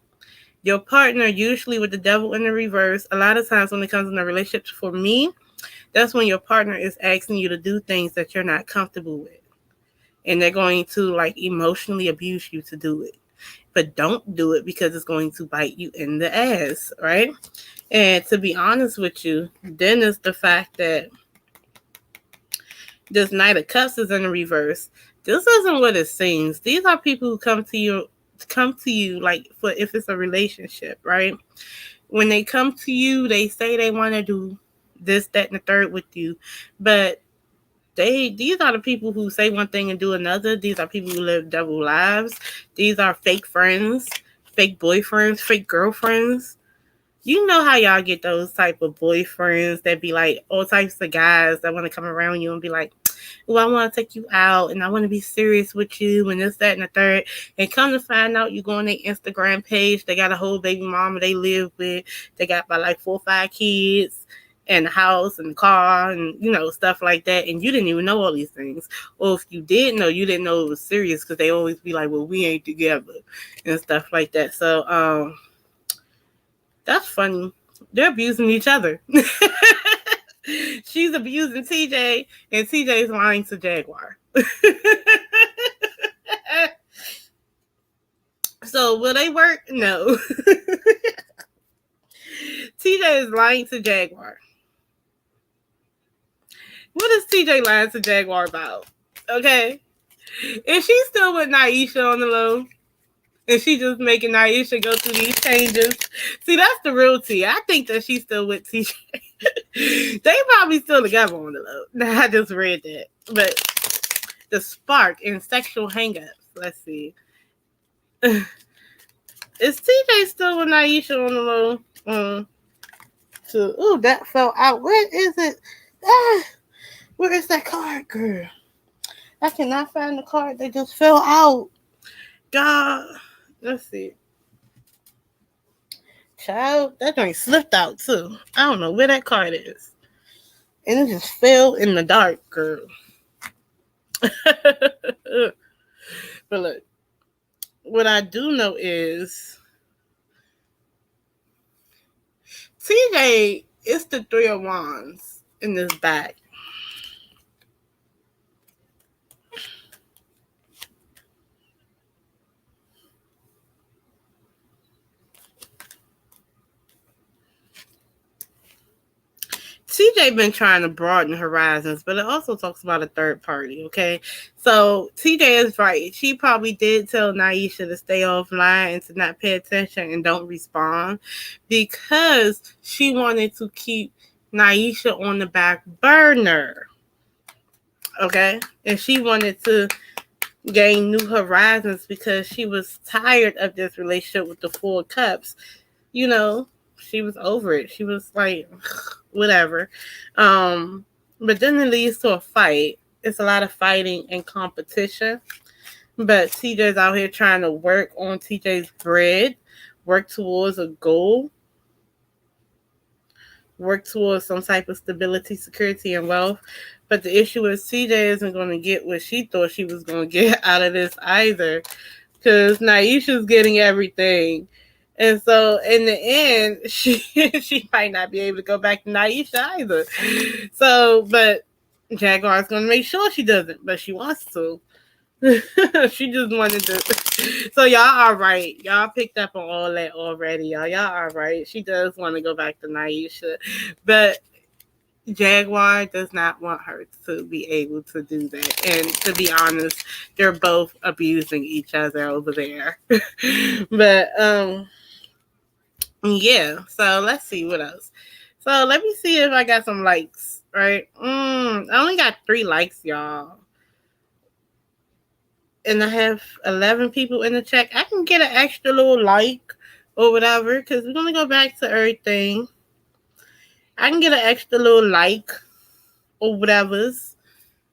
your partner, usually with the Devil in the reverse, a lot of times when it comes in a relationship, for me, that's when your partner is asking you to do things that you're not comfortable with. And they're going to like emotionally abuse you to do it. But don't do it because it's going to bite you in the ass, right? And to be honest with you, then it's the fact that this Knight of Cups is in the reverse. This isn't what it seems. These are people who come to you like for if it's a relationship, right? When they come to you, they say they want to do this, that, and the third with you, but these are the people who say one thing and do another. These are people who live double lives. These are fake friends, fake boyfriends, fake girlfriends. You know how y'all get those type of boyfriends that be like all types of guys that want to come around you and be like, well, I want to take you out and I want to be serious with you and this, that, and the third. And come to find out, you go on their Instagram page, they got a whole baby mama they live with. They got about like 4 or 5 kids and a house and a car and, you know, stuff like that. And you didn't even know all these things. Or if you did know, you didn't know it was serious because they always be like, well, we ain't together and stuff like that. So, that's funny. They're abusing each other. She's abusing TJ, and TJ's lying to Jaguar. So will they work? No. TJ is lying to Jaguar. What is TJ lying to Jaguar about? Okay. Is she still with Naisha on the low? And she just making Naisha go through these changes. See, that's the real tea. I think that she's still with TJ. They probably still together on the low. Nah, I just read that. But the spark in sexual hangups. Let's see. Is TJ still with Naisha on the low? Ooh, that fell out. Where is it? Ah, where is that card, girl? I cannot find the card. They just fell out. God. Let's see. Child, that joint slipped out too. I don't know where that card is. And it just fell in the dark, girl. But look, what I do know is TJ is the 3 of Wands in this bag. TJ been trying to broaden horizons, but it also talks about a third party, okay? So TJ is right. She probably did tell Naisha to stay offline and to not pay attention and don't respond because she wanted to keep Naisha on the back burner, okay? And she wanted to gain new horizons because she was tired of this relationship with the 4 of Cups. You know, she was over it. She was like, whatever. But then it leads to a fight. It's a lot of fighting and competition. But TJ's out here trying to work on TJ's bread, work towards a goal, work towards some type of stability, security, and wealth. But the issue is TJ isn't going to get what she thought she was going to get out of this either. Because Naisha's getting everything. And so in the end, she might not be able to go back to Naisha either. So, but Jaguar's going to make sure she doesn't, but she wants to. She just wanted to. So y'all are right. Y'all picked up on all that already. Y'all are right. She does want to go back to Naisha. But Jaguar does not want her to be able to do that. And to be honest, they're both abusing each other over there. But yeah, so let's see what else. So let me see if I got some likes, right? I only got 3 likes, y'all. And I have 11 people in the chat. I can get an extra little like or whatever, because we're going to go back to everything. I can get an extra little like or whatever's.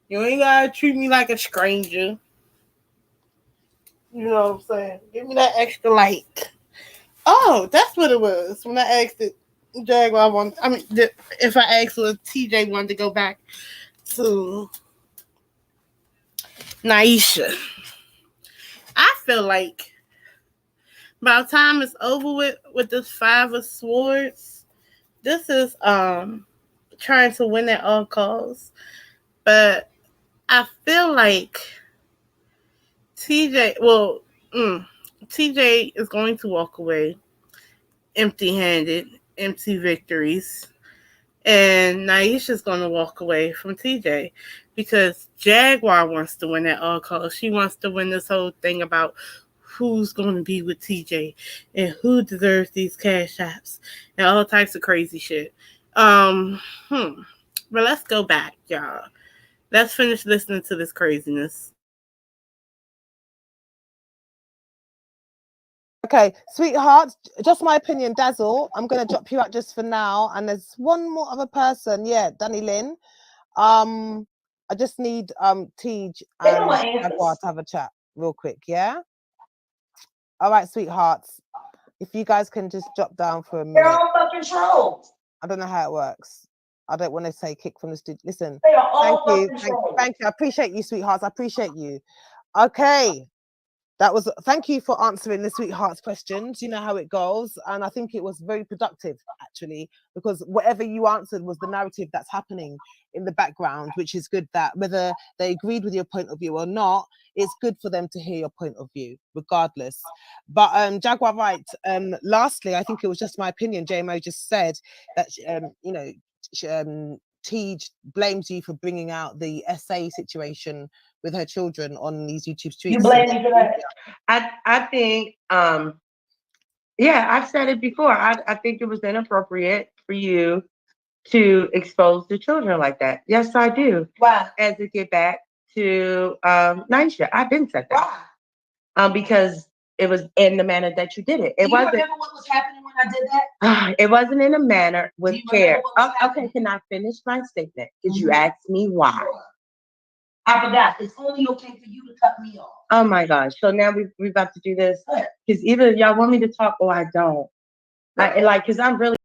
You ain't got to treat me like a stranger. You know what I'm saying? Give me that extra like. Oh, that's what it was. When I asked it, Jaguar if I asked if TJ wanted to go back to Naisha, I feel like by the time it's over with this 5 of Swords, this is trying to win at all costs. But I feel like TJ is going to walk away empty-handed, empty victories. And Naisha's going to walk away from TJ because Jaguar wants to win at all costs. She wants to win this whole thing about who's going to be with TJ and who deserves these cash apps and all types of crazy shit. But let's go back, y'all. Let's finish listening to this craziness. Okay, sweetheart, just my opinion, Dazzle. I'm going to drop you out just for now. And there's one more other person. Yeah, Danny Lynn. I just need Tej and Jaguar to have a chat real quick, yeah? All right, sweethearts. If you guys can just drop down for a minute. They're all fucking trolls. I don't know how it works. I don't want to say kick from the studio. Listen, They are all thank you. I appreciate you, sweethearts. I appreciate you. Okay. Thank you for answering the sweetheart's questions. You know how it goes. And I think it was very productive, actually, because whatever you answered was the narrative that's happening in the background, which is good that whether they agreed with your point of view or not, it's good for them to hear your point of view, regardless. But Jaguar Wright, lastly, I think it was just my opinion. JMO just said that, Tej blames you for bringing out the SA situation with her children on these YouTube streets. You blame me for that? I think, yeah, I've said it before. I think it was inappropriate for you to expose the children like that. Yes, I do. Why? As we get back to Nisha, I've been said that. Why? Because it was in the manner that you did it. It wasn't. Remember what was happening when I did that? It wasn't in a manner with care. Okay, can I finish my statement? Because you asked me why. Sure. I forgot. It's only okay for you to cut me off. Oh my gosh! So now we're about to do this because either y'all want me to talk or I don't. Because I'm really.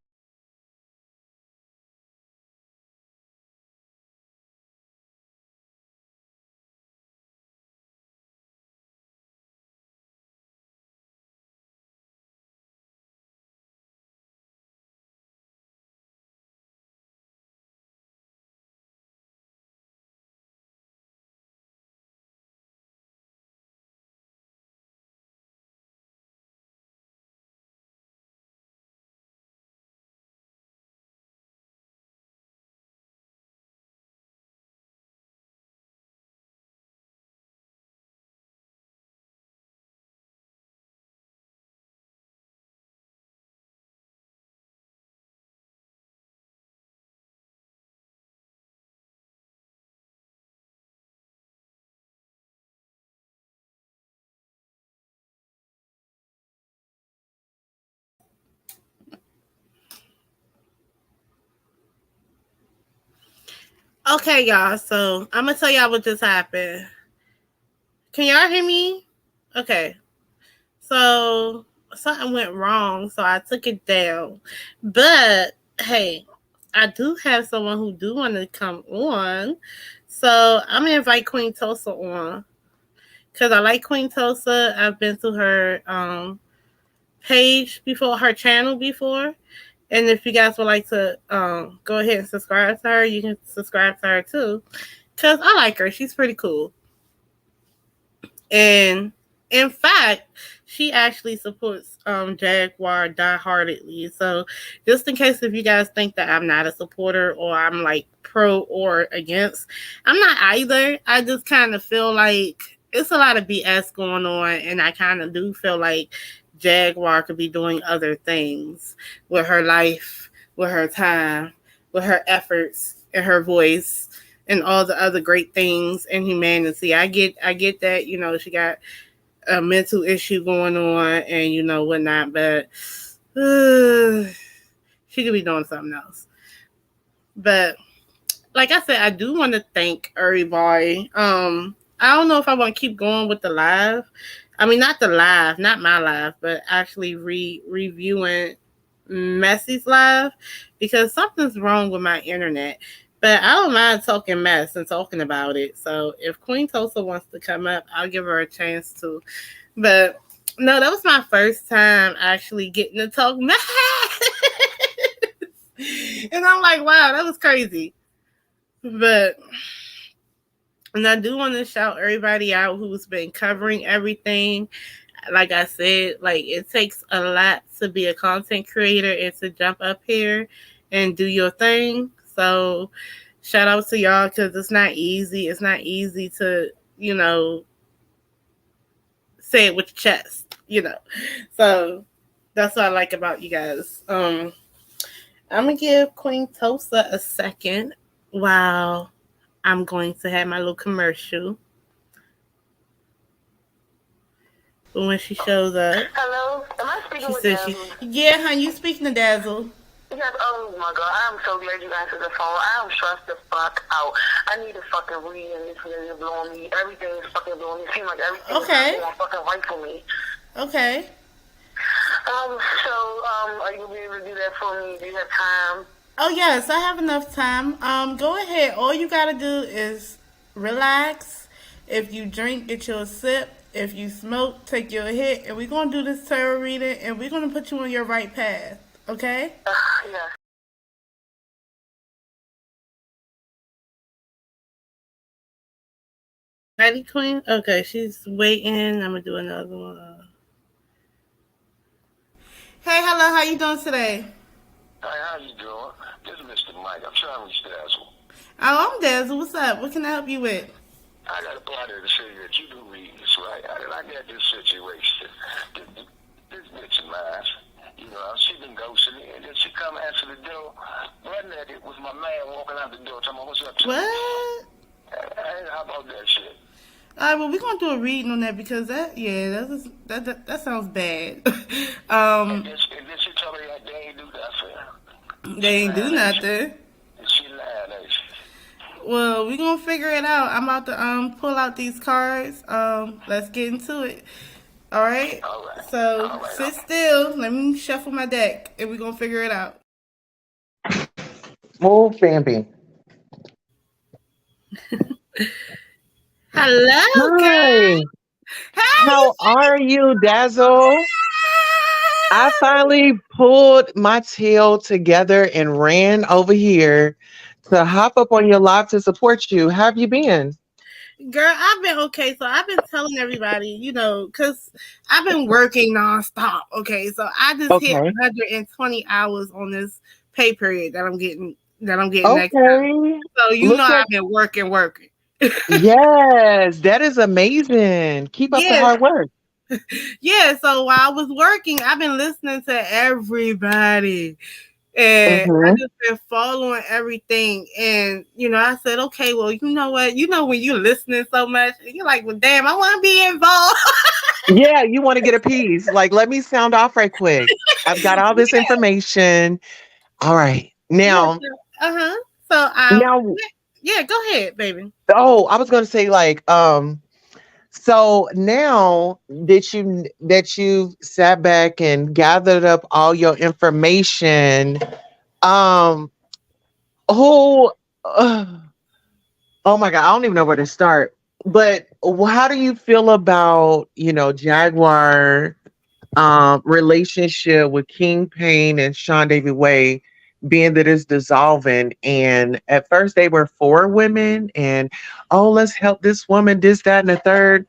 Okay, y'all. So I'm gonna tell y'all what just happened. Can y'all hear me? Okay. So something went wrong, so I took it down. But hey, I do have someone who do want to come on. So I'm gonna invite Queen Tulsa on. Cause I like Queen Tulsa. I've been to her page before, her channel before. And if you guys would like to go ahead and subscribe to her, you can subscribe to her too. Because I like her. She's pretty cool. And in fact, she actually supports Jaguar die-heartedly. So just in case if you guys think that I'm not a supporter or I'm like pro or against, I'm not either. I just kind of feel like it's a lot of BS going on. And I kind of do feel like Jaguar could be doing other things with her life, with her time, with her efforts and her voice and all the other great things in humanity. I get that, you know, she got a mental issue going on and, you know, whatnot, but she could be doing something else. But like I said, I do want to thank everybody. I don't know if I want to keep going with the live. I mean, not the live, not my live, but actually reviewing Messy's live because something's wrong with my internet. But I don't mind talking mess and talking about it. So if Queen Tulsa wants to come up, I'll give her a chance to. But no, that was my first time actually getting to talk mess. And I'm like, wow, that was crazy. But and I do want to shout everybody out who's been covering everything. Like I said, like it takes a lot to be a content creator and to jump up here and do your thing. So shout out to y'all because it's not easy. It's not easy to, you know, say it with your chest, you know. So that's what I like about you guys. I'm gonna give Queen Tulsa a second while I'm going to have my little commercial. But when she shows up, hello, am I speaking with says Dazzle? Yeah, honey, you speaking to Dazzle. Yes, oh my god, I'm so glad you answered the phone. I'm stressed the fuck out. I need a fucking read and this really is blowing me. Everything is fucking blowing me. It seems like everything is going fucking right for me. Okay. Are you gonna be able to do that for me? Do you have time? Oh yes, I have enough time. Go ahead. All you gotta do is relax. If you drink, get you a sip. If you smoke, take your hit. And we're gonna do this tarot reading, and we're gonna put you on your right path. Okay? Yeah. Ready, Queen? Okay, she's waiting. I'm gonna do another one. Hey, hello. How you doing today? Hi, how you doing? This is Mr. Mike. I'm trying to reach Dazzle. Oh, I'm Dazzle. What's up? What can I help you with? I got a party to say that you do readings, right? I got this situation. This bitch of mine, you know, she been ghosting me, and then she come answer the door. One that it was my man walking out the door, talking about, what's up to What? Hey, how about that shit? All right, well, we're gonna do a reading on that because that sounds bad. And then she told me that they ain't do nothing. They ain't do nothing. She lied, ain't she? Well, we're gonna figure it out. I'm about to pull out these cards. Let's get into it. All right. All right. So All right. sit still. Let me shuffle my deck, and we're gonna figure it out. Move, Bambi. Hello, Hi. guys. Hey, How are you, Dazzle? I finally pulled my tail together and ran over here to hop up on your live to support you. How have you been? girl, I've been okay. So I've been telling everybody, you know, because I've been working nonstop. Okay, so I just hit Okay. 120 hours on this pay period that I'm getting next time. Okay. So you Look know at I've been working. yes, that is amazing. Keep up the Yeah, hard work. yeah. So while I was working, I've been listening to everybody. And I Mhm. just been following everything. And, you know, I said, okay, well, you know what? You know, when you're listening so much, you're like, well, damn, I want to be involved. Yeah, you want to get a piece. Like, let me sound off right quick. I've got all this information. All right. Yeah. Now, Uh-huh. So, now, yeah, go ahead, baby. oh, I was going to say like, so now that you've sat back and gathered up all your information, um, who, oh my God, I don't even know where to start. But how do you feel about, Jaguar relationship with King Payne and Sean David Way, being that it's dissolving? And at first they were four women and, oh, let's help this woman, this, that, and the third.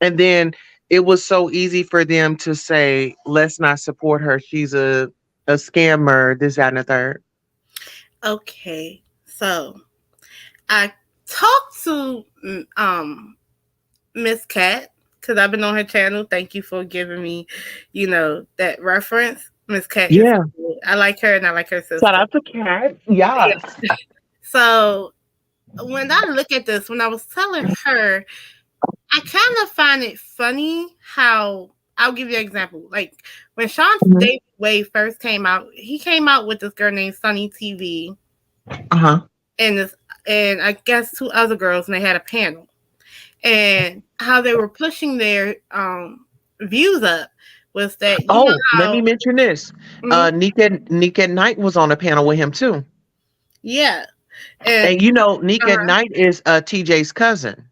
And then it was so easy for them to say, let's not support her. She's a scammer, this, that, and the third. Okay. So I talked to Miss Cat because I've been on her channel. Thank you for giving me, you know, that reference. Miss Cat is Yeah. cool. I like her and I like her Shout sister. out to Kat. Yes. Yeah. So when I look at this, when I was telling her, I kind of find it funny how I'll give you an example. Like when Sean Mhm. David Way first came out, he came out with this girl named Sunny TV Uh-huh. and I guess two other girls, and they had a panel. And how they were pushing their views up was that you know Oh, let me how mention this. Nick at Night was on a panel with him too. yeah, and And Nick at Night is TJ's cousin.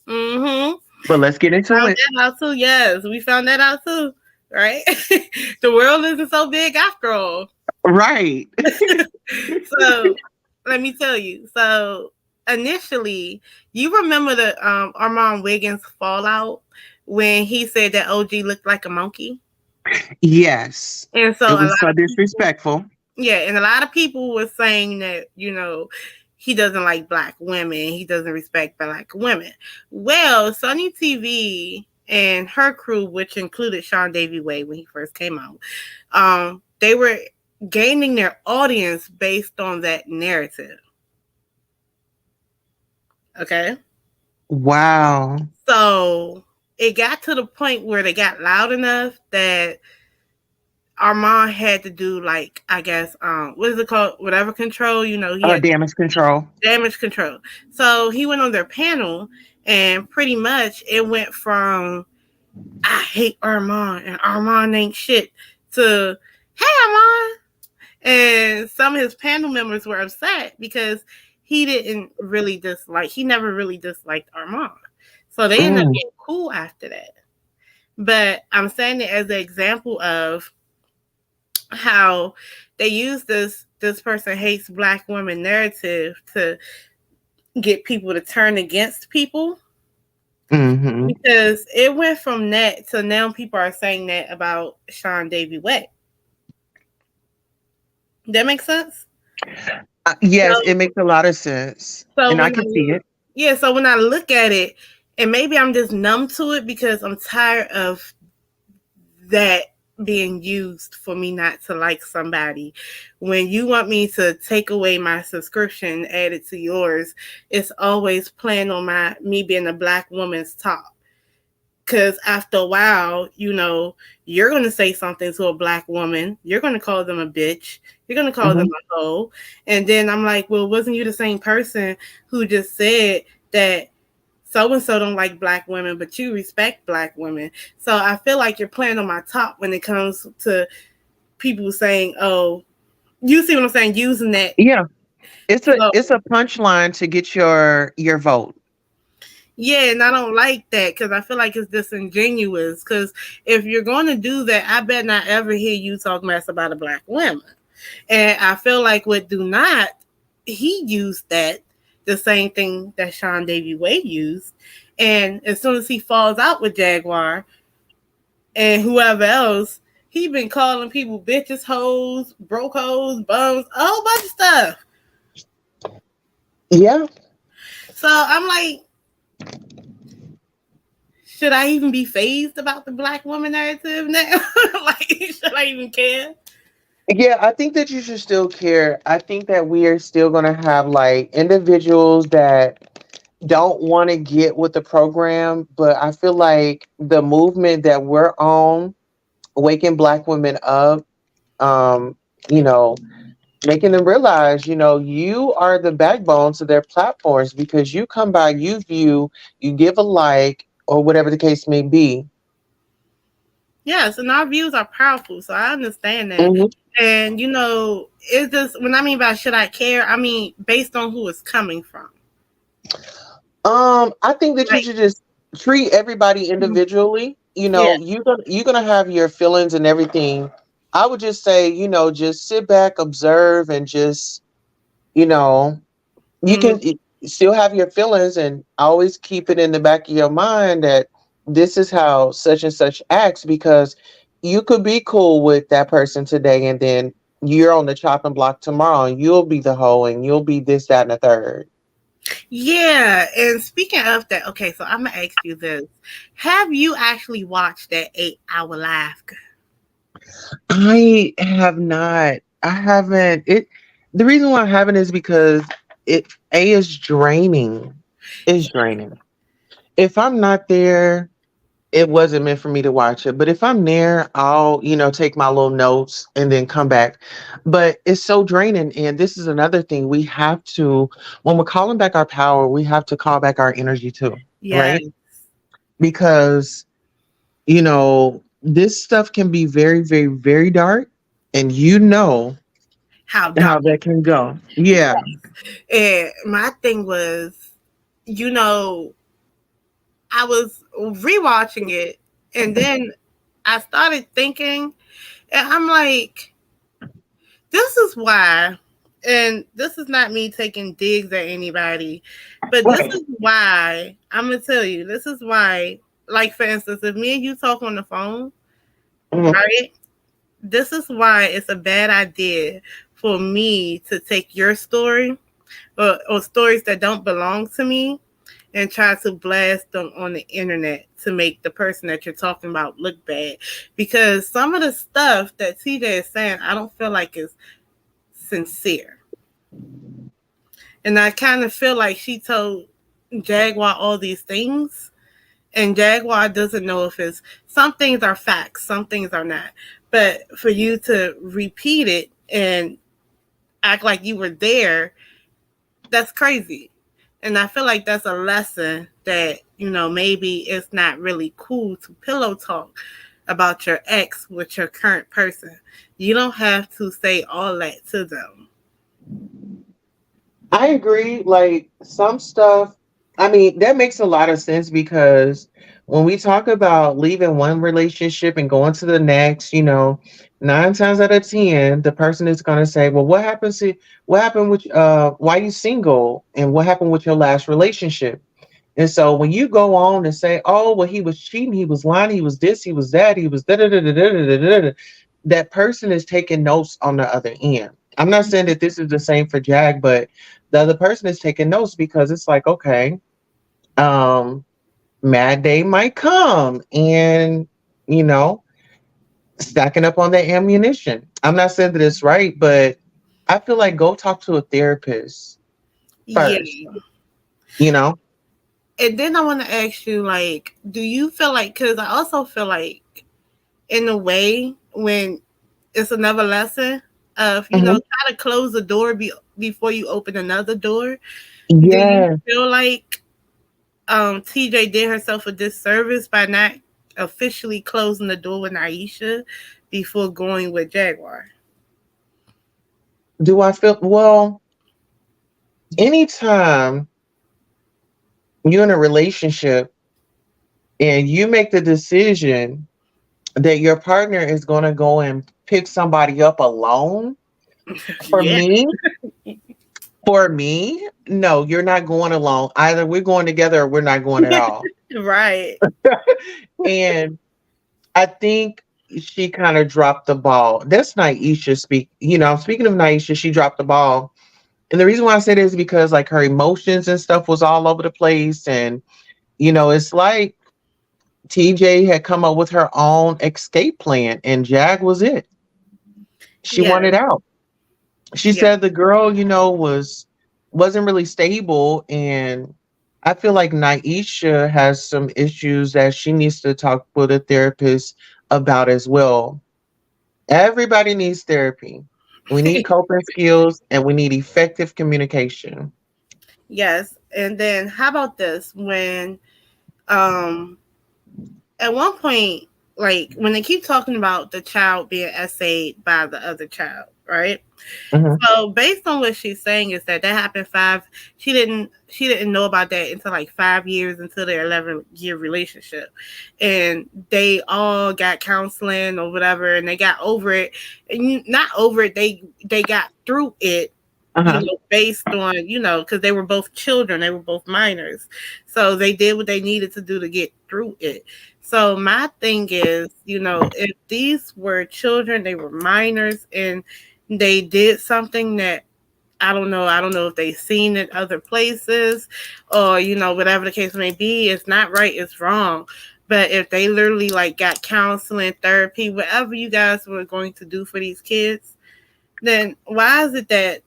mm-hmm. But let's get into Found it. that out too. Yes, we found that out too. Right, the world isn't so big after all. Right. So let me tell you. So initially, you remember the Armand Wiggins fallout when he said that OG looked like a monkey, Yes. and so It a lot was so of people, disrespectful. yeah, and a lot of people were saying that he doesn't like black women, he doesn't respect black women. Well, Sunny TV and her crew, which included Sean Davy Way when he first came out, they were gaining their audience based on that narrative. Okay. Wow. So it got to the point where they got loud enough that Armand had to do like, I guess, what is it called? Whatever control, he had Damage control. damage control. So he went on their panel and pretty much it went from I hate Armand and Armand ain't shit to hey Armand. And some of his panel members were upset because he never really disliked Armand. So they ended up getting cool after that. But I'm saying it as an example of how they use this person hates black women narrative to get people to turn against people. Mm-hmm. Because it went from that to now people are saying that about Sean Davy Way. That makes sense? Yes, it makes a lot of sense. So And I when can see it. Yeah, so when I look at it, and maybe I'm just numb to it because I'm tired of that being used for me not to like somebody. When you want me to take away my subscription, add it to yours, it's always playing on me being a black woman's top. Because after a while, you're going to say something to a black woman. You're going to call them a bitch. You're going to call them a hoe. And then I'm like, well, wasn't you the same person who just said that so-and-so don't like black women, but you respect black women? So I feel like you're playing on my top when it comes to people saying, oh, you see what I'm saying? Using that. Yeah. It's So, a punchline to get your vote. yeah, and I don't like that because I feel like it's disingenuous. Because if you're going to do that, I bet not ever hear you talk mess about a black woman. And I feel like with Do Not, he used that, the same thing that Sean Davy Way used. And as soon as he falls out with Jaguar and whoever else, he been calling people bitches, hoes, broke hoes, bums, a whole bunch of stuff. Yeah. So I'm like, should I even be fazed about the black woman narrative now? Like, should I even care? Yeah, I think that you should still care. I think that we are still going to have like individuals that don't want to get with the program, but I feel like the movement that we're on, waking black women up, um, you know, making them realize, you are the backbone to their platforms because you come by, you view, you give a like, or whatever the case may be. Yes, and our views are powerful, so I understand that. Mm-hmm. And it's just, when I mean by should I care, I mean based on who it's coming from. I think that you should just treat everybody individually. Yeah. You're gonna have your feelings and everything. I would just say, just sit back, observe, and just, you can still have your feelings and always keep it in the back of your mind that this is how such and such acts, because you could be cool with that person today and then you're on the chopping block tomorrow and you'll be the hoe and you'll be this, that, and the third. Yeah, and speaking of that, okay, so I'm gonna ask you this: have you actually watched that 8-hour live? I have not. I haven't. The reason why I haven't is because it is draining. It's draining. If I'm not there, it wasn't meant for me to watch it. But if I'm there, I'll, take my little notes and then come back. But it's so draining. And this is another thing we have to, when we're calling back our power, we have to call back our energy too. Yes. Right? Because, this stuff can be very, very, very dark. And how that can go. Yeah. And my thing was, I was rewatching it and then I started thinking, and I'm like, this is why, and this is not me taking digs at anybody, but this is why, I'm going to tell you, this is why, like, for instance, if me and you talk on the phone, right, this is why it's a bad idea for me to take your story or stories that don't belong to me and try to blast them on the internet to make the person that you're talking about look bad. Because some of the stuff that TJ is saying, I don't feel like is sincere. And I kind of feel like she told Jaguar all these things, and Jaguar doesn't know if it's, some things are facts, some things are not. But for you to repeat it and act like you were there, that's crazy. And I feel like that's a lesson that, maybe it's not really cool to pillow talk about your ex with your current person. You don't have to say all that to them. I agree. Like some stuff, I mean, that makes a lot of sense because when we talk about leaving one relationship and going to the next, 9 times out of 10, the person is going to say, well, what happened with, why you single and what happened with your last relationship? And so when you go on and say, oh, well, he was cheating, he was lying, he was this, he was that, he was da da da da da da da, that person is taking notes on the other end. I'm not saying that this is the same for Jag, but the other person is taking notes because it's like, okay, um, mad day might come and, you know, stacking up on that ammunition. I'm not saying that it's right, but I feel like go talk to a therapist Yeah. first, you know? And then I want to ask you, like, do you feel like, because I also feel like, in a way, when it's another lesson of, you know, try to close the door before you open another door. Do you Yeah. feel like TJ did herself a disservice by not officially closing the door with Aisha before going with Jaguar? Do I feel, well, anytime you're in a relationship and you make the decision that your partner is going to go and pick somebody up alone, for Yeah. me, for me, no, you're not going alone. Either we're going together or we're not going at all. Right. And I think she kind of dropped the ball. That's Naisha speak. You know, speaking of Naisha, she dropped the ball. And the reason why I said it is because like her emotions and stuff was all over the place. And, you know, it's like TJ had come up with her own escape plan and Jag was it. She Yeah. wanted out. She Yeah. said the girl, you know, wasn't really stable, and I feel like Naisha has some issues that she needs to talk with a therapist about as well. Everybody needs therapy. We need coping skills and we need effective communication. Yes. And then how about this? When um at one point, like when they keep talking about the child being essayed by the other child, right? Mhm. So based on what she's saying is that happened she didn't know about that until like 5 years into their 11-year relationship, and they all got counseling or whatever, and they got over it, and not over it, they got through it, Uh-huh. based on, because they were both children, they were both minors, so they did what they needed to do to get through it. So my thing is, if these were children, they were minors, and they did something that I don't know if they've seen it other places, or whatever the case may be. It's not right, it's wrong. But if they literally like got counseling, therapy, whatever you guys were going to do for these kids, then why is it that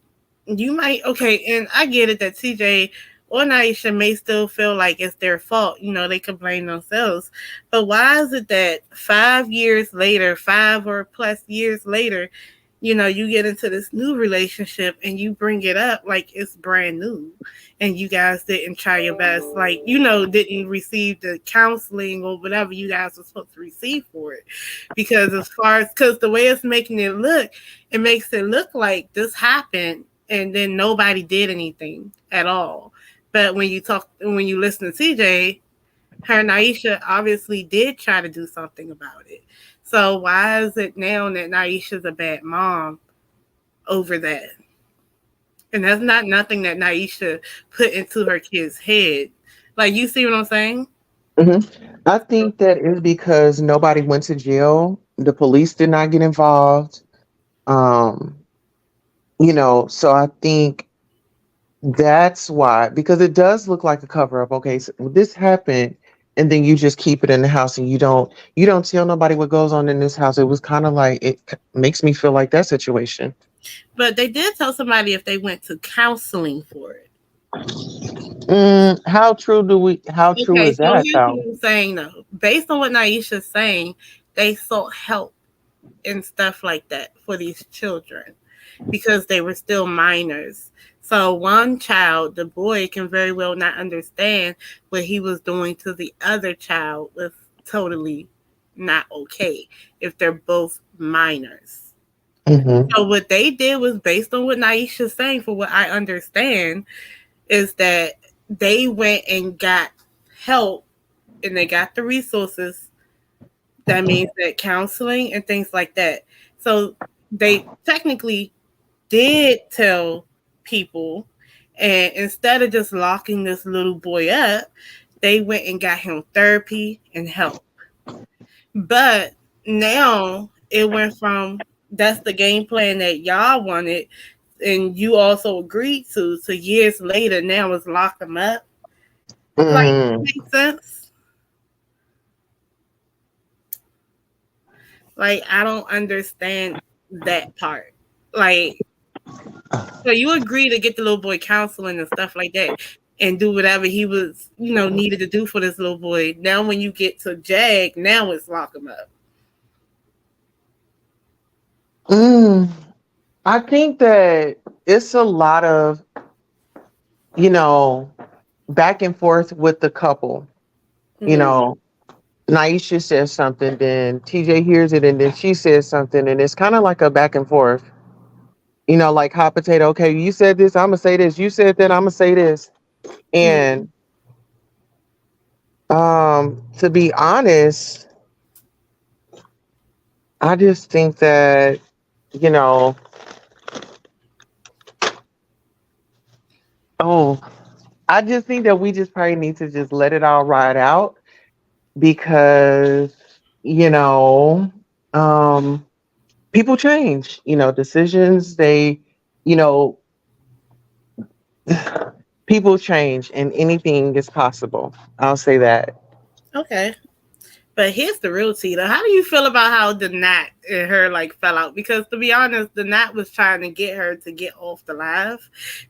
you might, okay, and I get it that TJ or Naisha may still feel like it's their fault, they can blame themselves. But why is it that 5 years later, 5 or plus years later, you get into this new relationship and you bring it up like it's brand new, and you guys didn't try your best, like, didn't receive the counseling or whatever you guys were supposed to receive for it. Because the way it's making it look, it makes it look like this happened and then nobody did anything at all. But when you listen to CJ, her and Naisha obviously did try to do something about it. So why is it now that Naisha's a bad mom over that? And that's not nothing that Naisha put into her kid's head. Like, you see what I'm saying? I think that is because nobody went to jail. The police did not get involved. Um, so I think that's why, because it does look like a cover up. Okay, so this happened, and then you just keep it in the house, and you don't tell nobody what goes on in this house. It was kind of like makes me feel like that situation. But they did tell somebody if they went to counseling for it. How true Okay, is so that here's though? what I'm saying though. Based on what Naisha's saying, they sought help and stuff like that for these children because they were still minors. So one child, the boy, can very well not understand what he was doing to the other child was totally not okay if they're both minors. Hmm. So what they did was based on what Naisha's saying, for what I understand, is that they went and got help and they got the resources. That means that counseling and things like that. So they technically did tell people, and instead of just locking this little boy up, they went and got him therapy and help. But now it went from that's the game plan that y'all wanted, and you also agreed to. So years later, now it's lock them up. Like, makes sense. Like, I don't understand that part. Like, so you agree to get the little boy counseling and stuff like that, and do whatever he was, needed to do for this little boy. Now, when you get to Jag, now it's lock him up. I think that it's a lot of, back and forth with the couple. Naisha says something, then TJ hears it, and then she says something, and it's kind of like a back and forth. Like hot potato. Okay, you said this, I'm gonna say this. You said that, I'm gonna say this. And to be honest, I just think that, I just think that we just probably need to just let it all ride out because, people change, decisions, they, you know, people change and anything is possible. I'll say that. Okay. But here's the real tea, though. How do you feel about how the Nat and her fell out? Because to be honest, the Nat was trying to get her to get off the live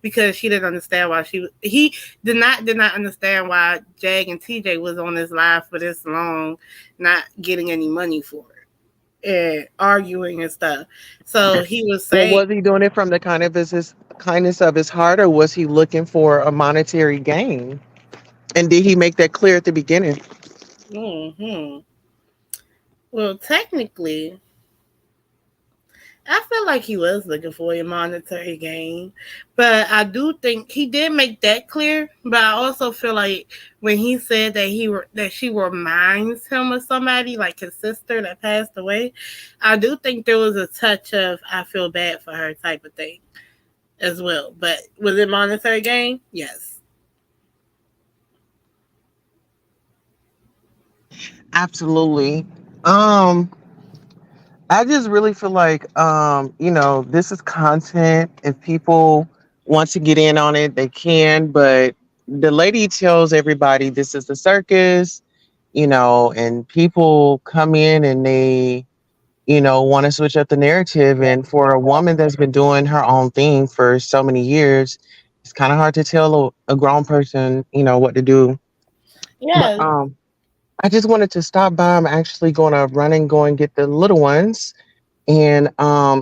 because she didn't understand why the Nat did not understand why Jag and TJ was on this live for this long, not getting any money for it and arguing and stuff. So he was saying, well, was he doing it from the kind of his kindness of his heart, or was he looking for a monetary gain? And did he make that clear at the beginning? Well, technically, I feel like he was looking for a monetary gain, but I do think he did make that clear. But I also feel like when he said that she reminds him of somebody, like his sister that passed away, I do think there was a touch of I feel bad for her type of thing as well. But was it monetary gain? Yes. Absolutely. I just really feel like, this is content. If people want to get in on it, they can. But the lady tells everybody this is the circus, and people come in and they, want to switch up the narrative. And for a woman that's been doing her own thing for so many years, it's kind of hard to tell a grown person, what to do. Yeah. But I just wanted to stop by. I'm actually going to run and go and get the little ones. And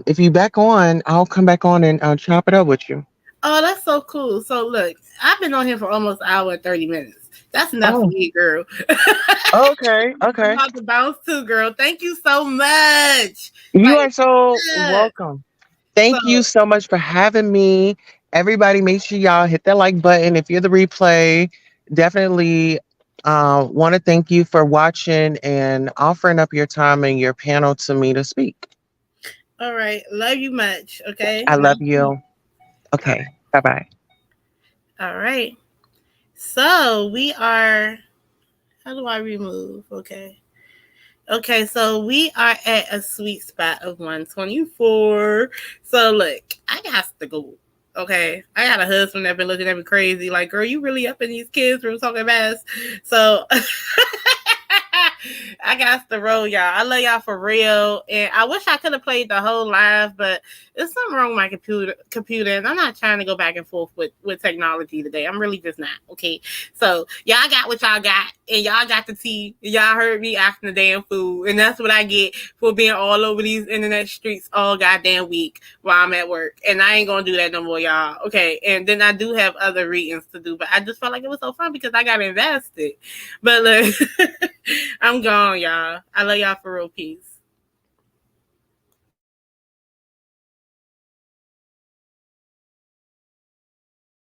if you back on, I'll come back on and chop it up with you. Oh, that's so cool. So look, I've been on here for almost an hour and 30 minutes. That's enough for me, girl. Okay. I'm about to bounce too, girl. Thank you so much. You are so welcome. Thank you so much for having me. Everybody, make sure y'all hit that like button. If you're the replay, definitely want to thank you for watching and offering up your time and your panel to me to speak. All right. Love you much. Okay. I love you. Okay. Bye-bye. All right. So we are, how do I remove? Okay. Okay, so we are at a sweet spot of 124. So look, I got to go. Okay, I got a husband that been looking at me crazy, like, girl, you really up in these kids' rooms talking fast. So I got to roll, y'all. I love y'all for real. And I wish I could have played the whole live, but there's something wrong with my computer, and I'm not trying to go back and forth with technology today. I'm really just not. Okay. So y'all got what y'all got, and y'all got the tea. Y'all heard me asking the damn food, and that's what I get for being all over these internet streets all goddamn week while I'm at work. And I ain't gonna do that no more, y'all. Okay. And then I do have other readings to do, but I just felt like it was so fun because I got invested. But look, I'm gone, y'all. I love y'all for real. Peace.